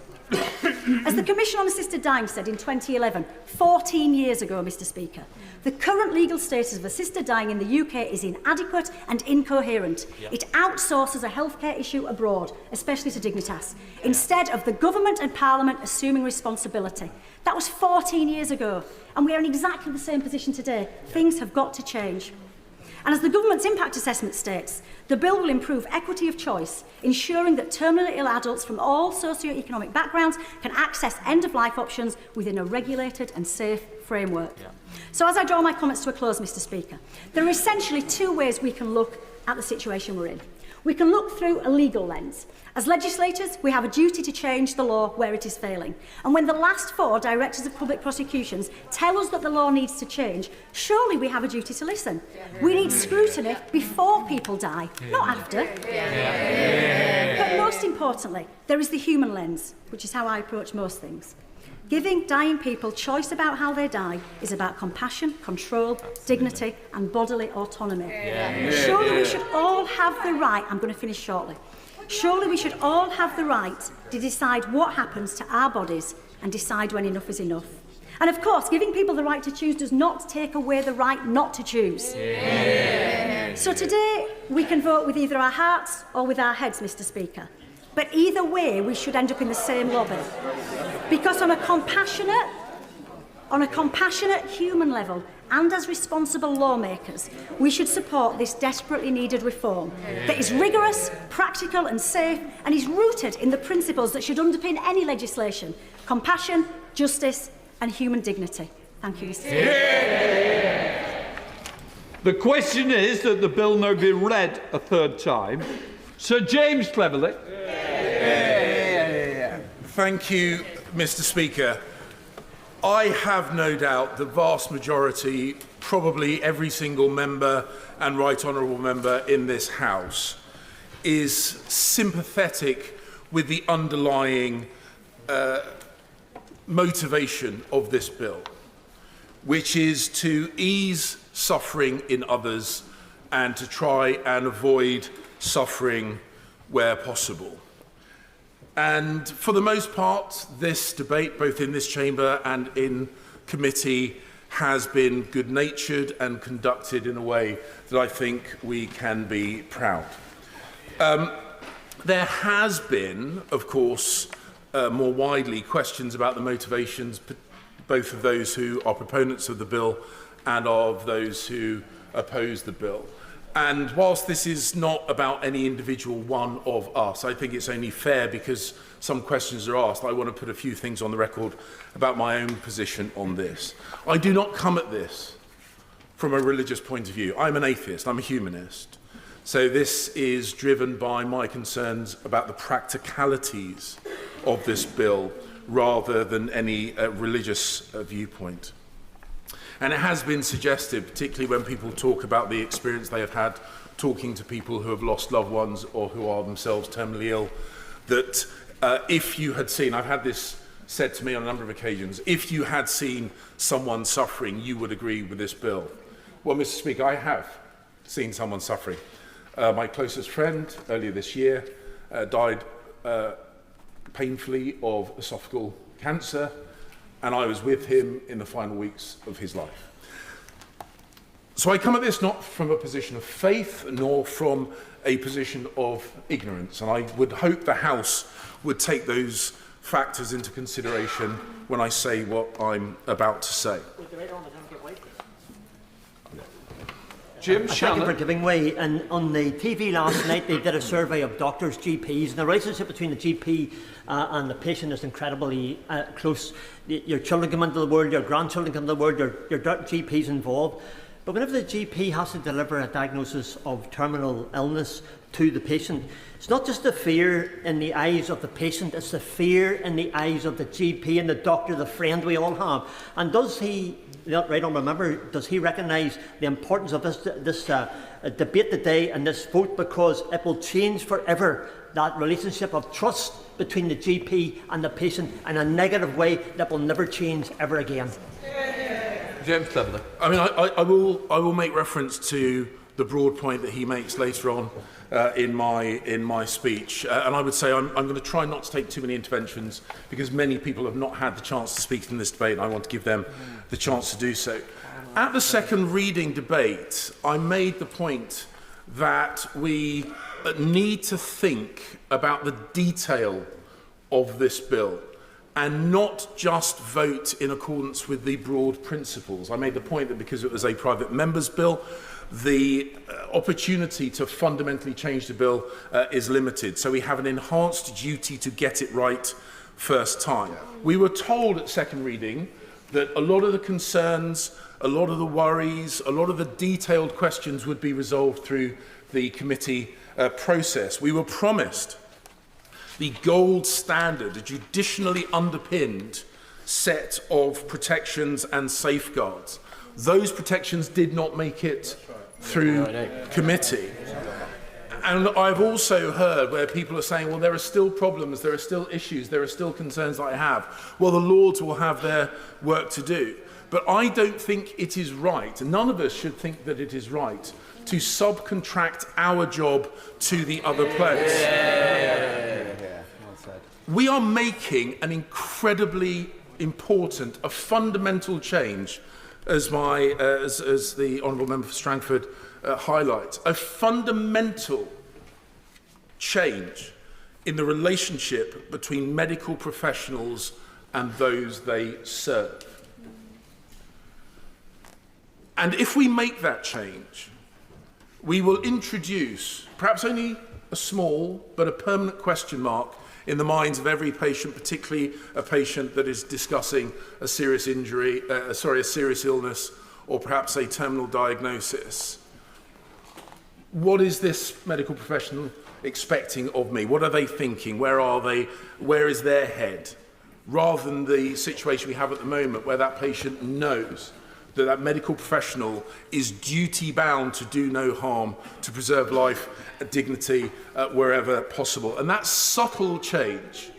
As the Commission on Assisted Dying said in 2011, 14 years ago, Mr Speaker, the current legal status of assisted dying in the UK is inadequate and incoherent. It outsources a healthcare issue abroad, especially to Dignitas, instead of the government and Parliament assuming responsibility. That was 14 years ago, and we are in exactly the same position today. Things have got to change. And as the government's impact assessment states, the bill will improve equity of choice, ensuring that terminally ill adults from all socio-economic backgrounds can access end-of-life options within a regulated and safe framework. So as I draw my comments to a close, Mr Speaker, there are essentially 2 ways we can look at the situation we're in. We can look through a legal lens. As legislators, we have a duty to change the law where it is failing. And when the last 4 directors of public prosecutions tell us that the law needs to change, surely we have a duty to listen. We need scrutiny before people die, not after. But most importantly, there is the human lens, which is how I approach most things. Giving dying people choice about how they die is about compassion, control, dignity and bodily autonomy. Surely we should all have the right, I'm going to finish shortly, surely we should all have the right to decide what happens to our bodies and decide when enough is enough. And of course, giving people the right to choose does not take away the right not to choose. So today, we can vote with either our hearts or with our heads, Mr Speaker. But either way, we should end up in the same lobby. Because on a compassionate human level, and as responsible lawmakers, we should support this desperately needed reform that is rigorous, practical and safe, and is rooted in the principles that should underpin any legislation: compassion, justice and human dignity. Thank you, Mr Speaker. The question is that the bill now be read a 3rd time. Sir James Cleverly. Thank you, Mr Speaker. I have no doubt the vast majority, probably every single member and right honourable member in this House, is sympathetic with the underlying motivation of this bill, which is to ease suffering in others and to try and avoid suffering where possible. And for the most part, this debate, both in this chamber and in committee, has been good-natured and conducted in a way that I think we can be proud. There has been, of course, more widely, questions about the motivations, both of those who are proponents of the bill and of those who oppose the bill. And whilst this is not about any individual one of us, I think it's only fair, because some questions are asked, I want to put a few things on the record about my own position on this. I do not come at this from a religious point of view. I'm an atheist, I'm a humanist. So this is driven by my concerns about the practicalities of this bill rather than any religious viewpoint. And it has been suggested, particularly when people talk about the experience they have had talking to people who have lost loved ones or who are themselves terminally ill, that if you had seen, I've had this said to me on a number of occasions, if you had seen someone suffering, you would agree with this bill. Well, Mr. Speaker, I have seen someone suffering. My closest friend earlier this year died painfully of esophageal cancer, and I was with him in the final weeks of his life. So I come at this not from a position of faith, nor from a position of ignorance, and I would hope the House would take those factors into consideration when I say what I'm about to say. Jim Thank Shannon. you for giving way. And on the TV last night, they did a survey of doctors, GPs, and the relationship between the GP and the patient is incredibly close. Your children come into the world, your grandchildren come into the world, your GP's involved. But whenever the GP has to deliver a diagnosis of terminal illness to the patient, it's not just the fear in the eyes of the patient, it's the fear in the eyes of the GP and the doctor, the friend we all have. And does he, right on, remember, does he recognise the importance of this debate today and this vote, because it will change forever that relationship of trust between the GP and the patient in a negative way that will never change ever again. James Cleverly. I mean, I will make reference to the broad point that he makes later on in my speech, and I would say I'm going to try not to take too many interventions because many people have not had the chance to speak in this debate, and I want to give them the chance to do so. At the second reading debate, I made the point that we need to think about the detail of this bill and not just vote in accordance with the broad principles. I made the point that because it was a private member's bill, the opportunity to fundamentally change the bill is limited. So we have an enhanced duty to get it right first time. We were told at second reading that a lot of the concerns, a lot of the worries, a lot of the detailed questions would be resolved through the committee process. We were promised the gold standard, a judicially underpinned set of protections and safeguards. Those protections did not make it through committee. And I've also heard where people are saying, well, there are still problems, there are still issues, there are still concerns that I have. Well, the Lords will have their work to do. But I don't think it is right, and none of us should think that it is right, to subcontract our job to the other place. We are making an incredibly important, a fundamental change, as the Honourable Member for Strangford highlights, a fundamental change in the relationship between medical professionals and those they serve. And if we make that change, we will introduce perhaps only a small but a permanent question mark in the minds of every patient, particularly a patient that is discussing a serious injury, a serious illness, or perhaps a terminal diagnosis. What is this medical professional expecting of me? What are they thinking? Where are they? Where is their head? Rather than the situation we have at the moment where that patient knows that that medical professional is duty-bound to do no harm, to preserve life and dignity wherever possible. And that subtle change,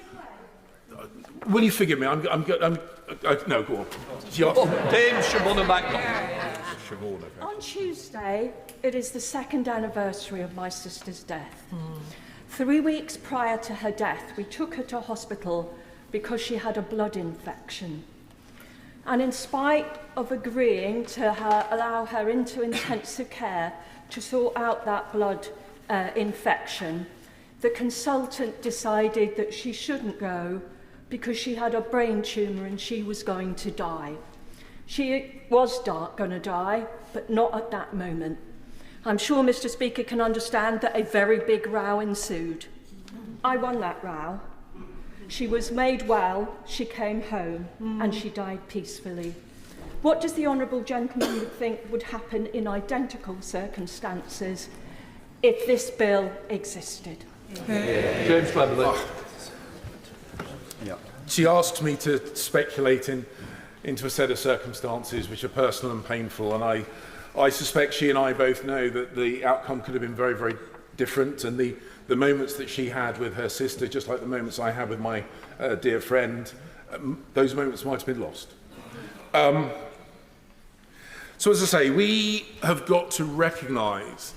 will you forgive me? No, go on. Dame Siobhan Macdonald. On Tuesday, it is the second anniversary of my sister's death. 3 weeks prior to her death, we took her to hospital because she had a blood infection. And in spite of agreeing to allow her into intensive care to sort out that blood infection, the consultant decided that she shouldn't go because she had a brain tumour and she was going to die. She was going to die, but not at that moment. I'm sure Mr. Speaker can understand that a very big row ensued. I won that row. She was made well, she came home, and she died peacefully. What does the honourable gentleman think would happen in identical circumstances if this bill existed? James Cleverly. She asked me to speculate into a set of circumstances which are personal and painful, and I suspect she and I both know that the outcome could have been very, very different, and the moments that she had with her sister, just like the moments I had with my dear friend, those moments might have been lost. So as I say, we have got to recognise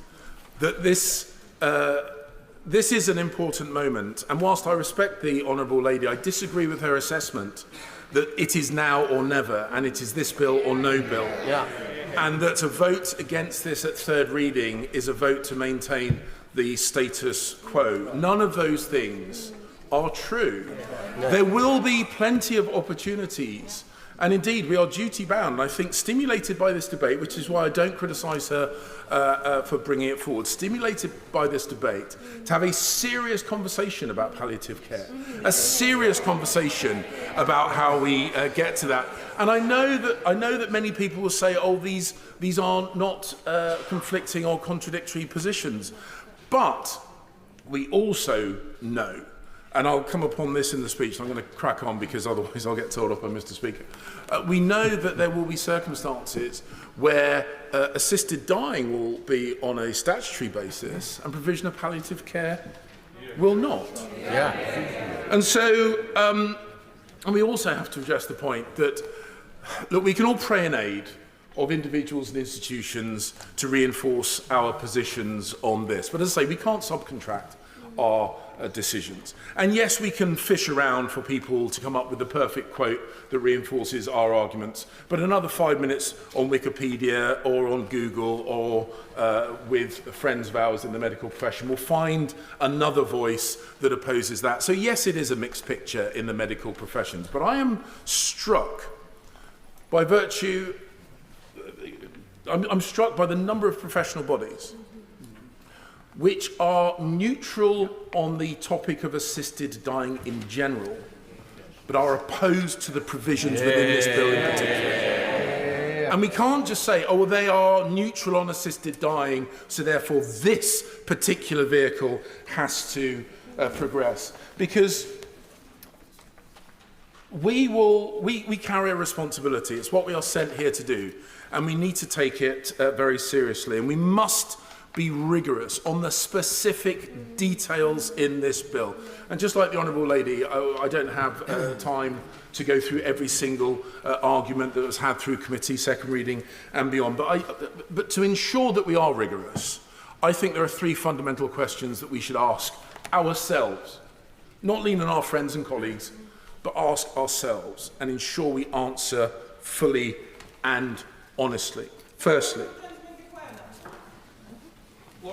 that this this is an important moment, and whilst I respect the Honourable Lady, I disagree with her assessment that it is now or never, and it is this bill or no bill. Yeah. And that a vote against this at third reading is a vote to maintain the status quo. None of those things are true. No. There will be plenty of opportunities, and indeed we are duty bound, I think, stimulated by this debate, which is why I don't criticise her for bringing it forward, stimulated by this debate, to have a serious conversation about palliative care, a serious conversation about how we get to that. And I know that many people will say, oh, these are not conflicting or contradictory positions. But we also know, and I'll come upon this in the speech, and I'm going to crack on because otherwise I'll get told off by Mr. Speaker. We know that there will be circumstances where assisted dying will be on a statutory basis and provision of palliative care will not. Yeah. And so, and we also have to address the point that, look, we can all pray in aid of individuals and institutions to reinforce our positions on this. But as I say, we can't subcontract our decisions. And yes, we can fish around for people to come up with the perfect quote that reinforces our arguments, but another 5 minutes on Wikipedia or on Google or with friends of ours in the medical profession will find another voice that opposes that. So yes, it is a mixed picture in the medical professions, but I am struck by virtue, I'm struck by the number of professional bodies which are neutral on the topic of assisted dying in general, but are opposed to the provisions within this bill in particular. And we can't just say, oh, well, they are neutral on assisted dying, so therefore this particular vehicle has to progress. Because we carry a responsibility. It's what we are sent here to do, and we need to take it very seriously. And we must be rigorous on the specific details in this bill. And just like the Honourable Lady, I don't have time to go through every single argument that was had through committee, second reading and beyond. But to ensure that we are rigorous, I think there are three fundamental questions that we should ask ourselves, not lean on our friends and colleagues, but ask ourselves and ensure we answer fully and honestly. Firstly,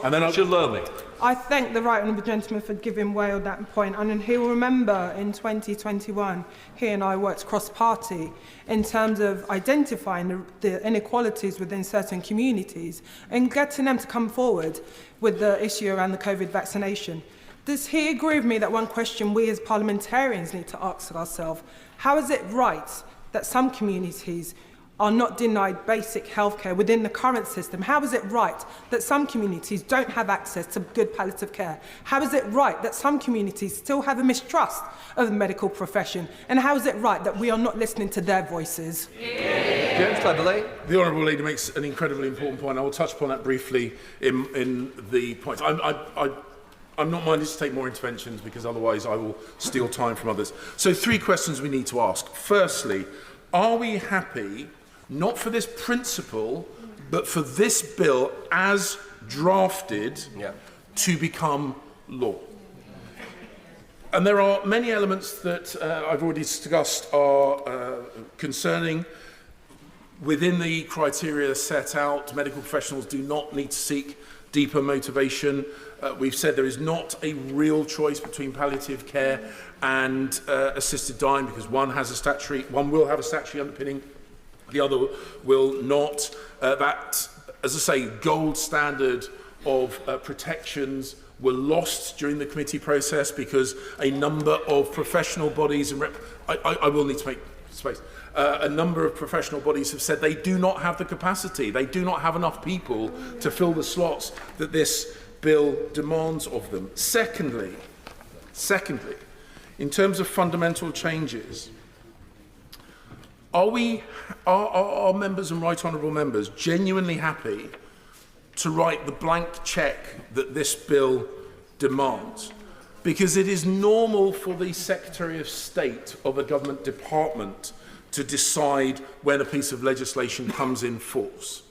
and then I thank the right honourable gentleman for giving way on that point, and he'll remember in 2021 he and I worked cross-party in terms of identifying the inequalities within certain communities and getting them to come forward with the issue around the COVID vaccination. Does he agree with me that one question we as parliamentarians need to ask ourselves, how is it right that some communities are not denied basic healthcare within the current system? How is it right that some communities don't have access to good palliative care? How is it right that some communities still have a mistrust of the medical profession? And how is it right that we are not listening to their voices? James Cleverly. The Honourable Lady makes an incredibly important point. I will touch upon that briefly in the points. I'm not minded to take more interventions because otherwise I will steal time from others. So 3 questions we need to ask. Firstly, are we happy, not for this principle, but for this bill as drafted to become law? And there are many elements that I've already discussed are concerning. Within the criteria set out, medical professionals do not need to seek deeper motivation. We've said there is not a real choice between palliative care and assisted dying because one will have a statutory underpinning, the other will not. That, as I say, gold standard of protections were lost during the committee process because a number of professional bodies, and I will need to make space, a number of professional bodies have said they do not have the capacity, they do not have enough people to fill the slots that this bill demands of them. Secondly, in terms of fundamental changes, are members and right honourable members genuinely happy to write the blank cheque that this bill demands? Because it is normal for the Secretary of State of a government department to decide when a piece of legislation comes in force.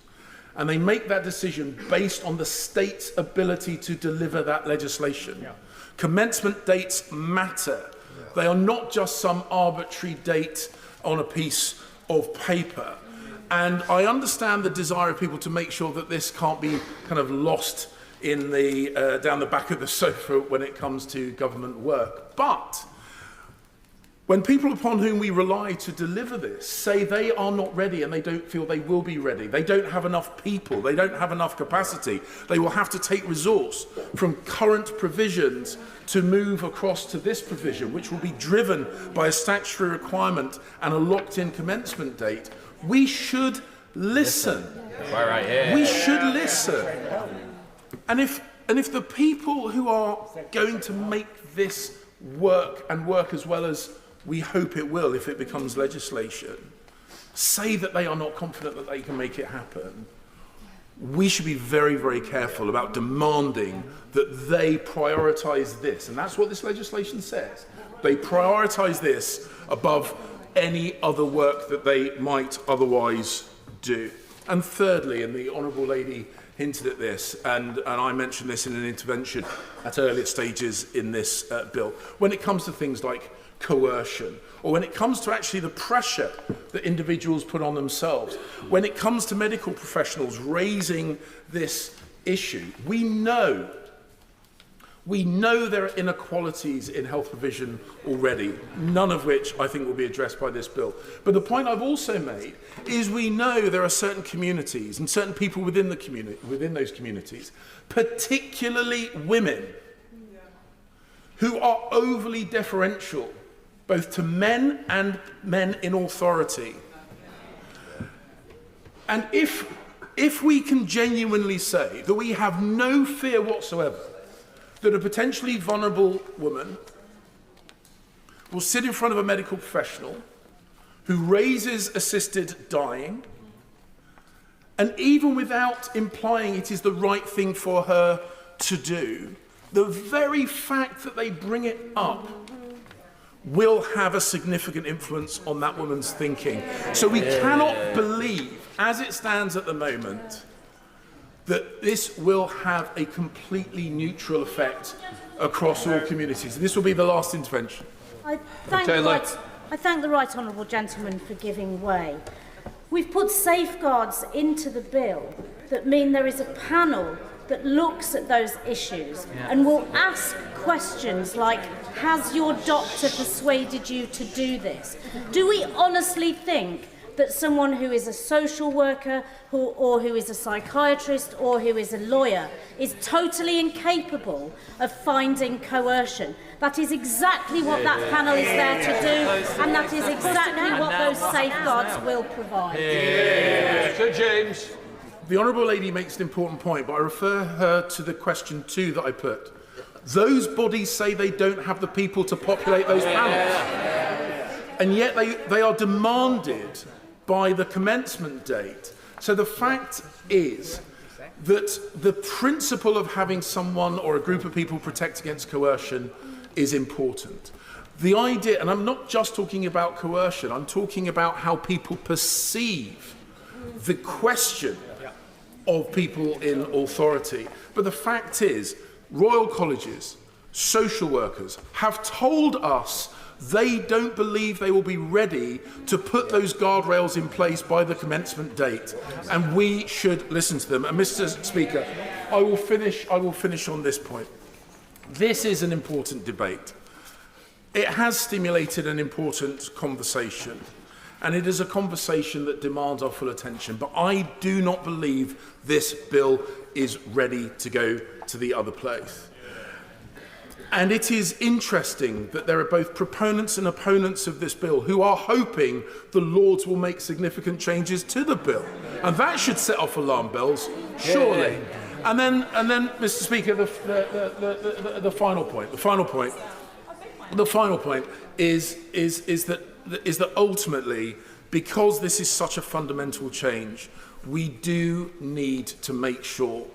And they make that decision based on the state's ability to deliver that legislation. Yeah. Commencement dates matter. Yeah. They are not just some arbitrary date on a piece of paper. And I understand the desire of people to make sure that this can't be kind of lost in the down the back of the sofa when it comes to government work. But when people upon whom we rely to deliver this say they are not ready and they don't feel they will be ready, they don't have enough people, they don't have enough capacity, they will have to take resource from current provisions to move across to this provision, which will be driven by a statutory requirement and a locked-in commencement date, we should listen. We should listen. And if the people who are going to make this work and work as well as we hope it will if it becomes legislation, say that they are not confident that they can make it happen, we should be very, very careful about demanding that they prioritise this. And that's what this legislation says. They prioritise this above any other work that they might otherwise do. And thirdly, and the Honourable Lady hinted at this, and I mentioned this in an intervention at earlier stages in this bill, when it comes to things like coercion, or when it comes to actually the pressure that individuals put on themselves, when it comes to medical professionals raising this issue, we know there are inequalities in health provision already, none of which I think will be addressed by this bill. But the point I've also made is we know there are certain communities and certain people within those communities, particularly women, who are overly deferential both to men and men in authority. And if we can genuinely say that we have no fear whatsoever that a potentially vulnerable woman will sit in front of a medical professional who raises assisted dying, and even without implying it is the right thing for her to do, the very fact that they bring it up will have a significant influence on that woman's thinking. So we cannot believe, as it stands at the moment, that this will have a completely neutral effect across all communities. This will be the last intervention. I thank the right honourable gentleman for giving way. We've put safeguards into the bill that mean there is a panel that looks at those issues and will ask questions like, has your doctor persuaded you to do this? Do we honestly think that someone who is a social worker or who is a psychiatrist or who is a lawyer is totally incapable of finding coercion? That is exactly what that panel is there to do, and that is exactly what those safeguards will provide. Sir James. The Honourable Lady makes an important point, but I refer her to the question 2 that I put. Those bodies say they don't have the people to populate those panels. And yet they are demanded by the commencement date. So the fact is that the principle of having someone or a group of people protect against coercion is important. The idea, and I'm not just talking about coercion, I'm talking about how people perceive the question of people in authority. But the fact is, royal colleges, social workers have told us they don't believe they will be ready to put those guardrails in place by the commencement date, and we should listen to them. And Mr. Speaker, I will finish on this point. This is an important debate. It has stimulated an important conversation, and it is a conversation that demands our full attention. But I do not believe this bill is ready to go to the other place. And it is interesting that there are both proponents and opponents of this bill who are hoping the Lords will make significant changes to the bill. And that should set off alarm bells, surely. And then, Mr. Speaker, the final point. The final point is that ultimately, because this is such a fundamental change, we do need to make sure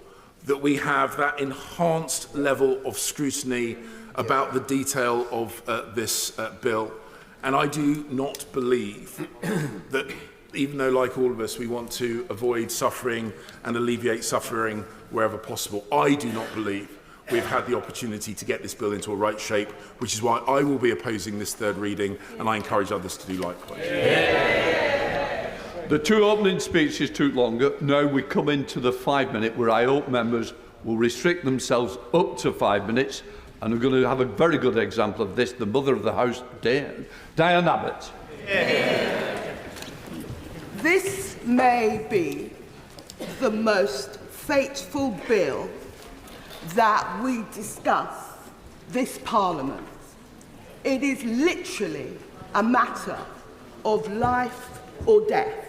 that we have that enhanced level of scrutiny about the detail of this bill. And I do not believe that even though, like all of us, we want to avoid suffering and alleviate suffering wherever possible, I do not believe we've had the opportunity to get this bill into a right shape, which is why I will be opposing this third reading, and I encourage others to do likewise. The two opening speeches took longer. Now we come into the 5-minute, where I hope members will restrict themselves up to 5 minutes, and we're going to have a very good example of this, the mother of the house, Diane Abbott. This may be the most fateful bill that we discuss this Parliament. It is literally a matter of life or death.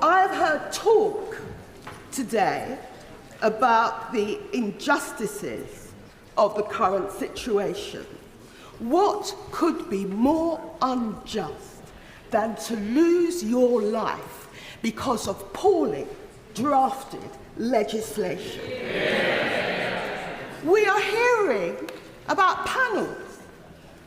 I've heard talk today about the injustices of the current situation. What could be more unjust than to lose your life because of poorly drafted legislation? We are hearing about panels.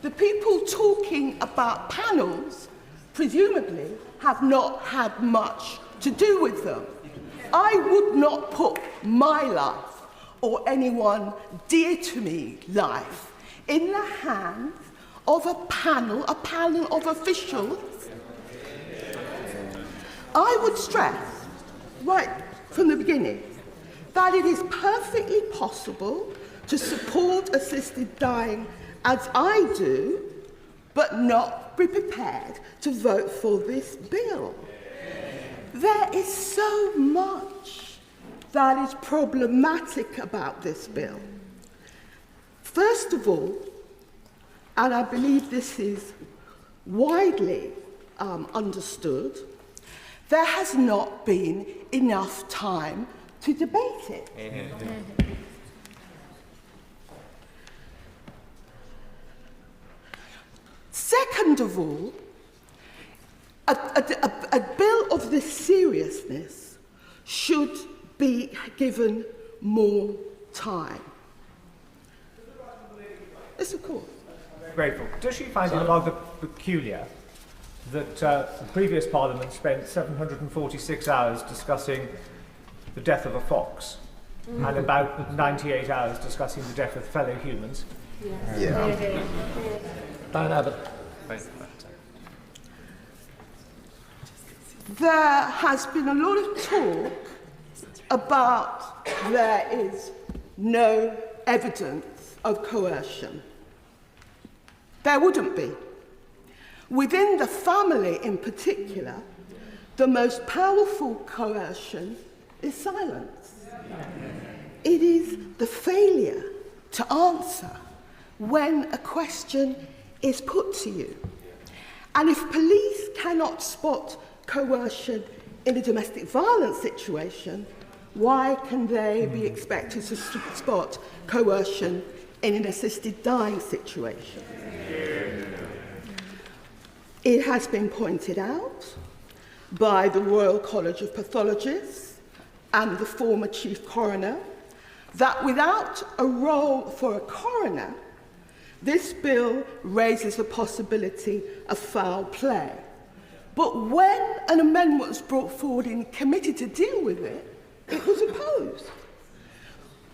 The people talking about panels presumably have not had much to do with them. I would not put my life or anyone dear to me life in the hands of a panel of officials. I would stress right from the beginning that it is perfectly possible to support assisted dying as I do, but not be prepared to vote for this bill. There is so much that is problematic about this bill. First of all, and I believe this is widely understood, there has not been enough time to debate it. Second of all, a bill of this seriousness should be given more time. Yes, of course. Grateful. Does she find it rather peculiar that the previous Parliament spent 746 hours discussing the death of a fox and about 98 hours discussing the death of fellow humans? Yeah. Diane Abbott. There has been a lot of talk about there is no evidence of coercion. There wouldn't be. Within the family in particular, the most powerful coercion is silence. It is the failure to answer when a question is put to you. And if police cannot spot coercion in a domestic violence situation, why can they be expected to spot coercion in an assisted dying situation? It has been pointed out by the Royal College of Pathologists and the former Chief Coroner that without a role for a coroner, this bill raises the possibility of foul play. But when an amendment was brought forward in committee to deal with it, it was opposed.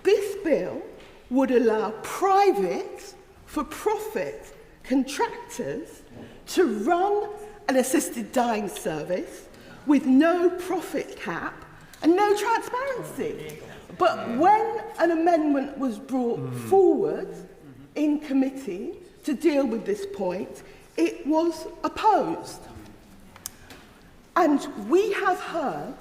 This bill would allow private, for-profit contractors to run an assisted dying service with no profit cap and no transparency. But when an amendment was brought forward in committee to deal with this point, it was opposed. And we have heard,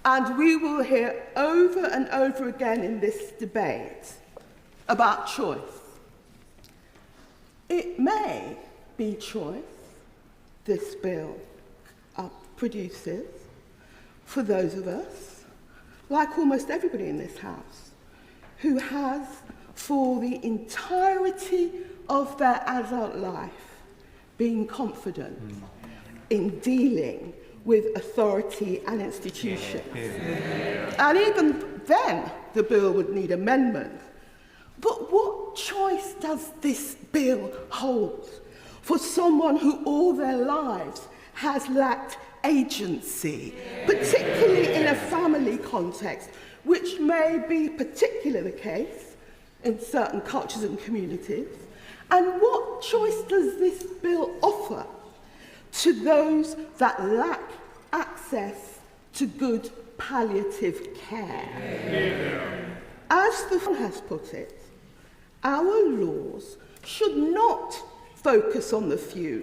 and we will hear over and over again in this debate, about choice. It may be choice this bill produces for those of us, like almost everybody in this House, who has, for the entirety of their adult life, been confident in dealing with authority and institutions. And even then, the bill would need amendment. But what choice does this bill hold for someone who all their lives has lacked agency, particularly in a family context, which may be particularly the case in certain cultures and communities. And what choice does this bill offer to those that lack access to good palliative care? As the film has put it, our laws should not focus on the few,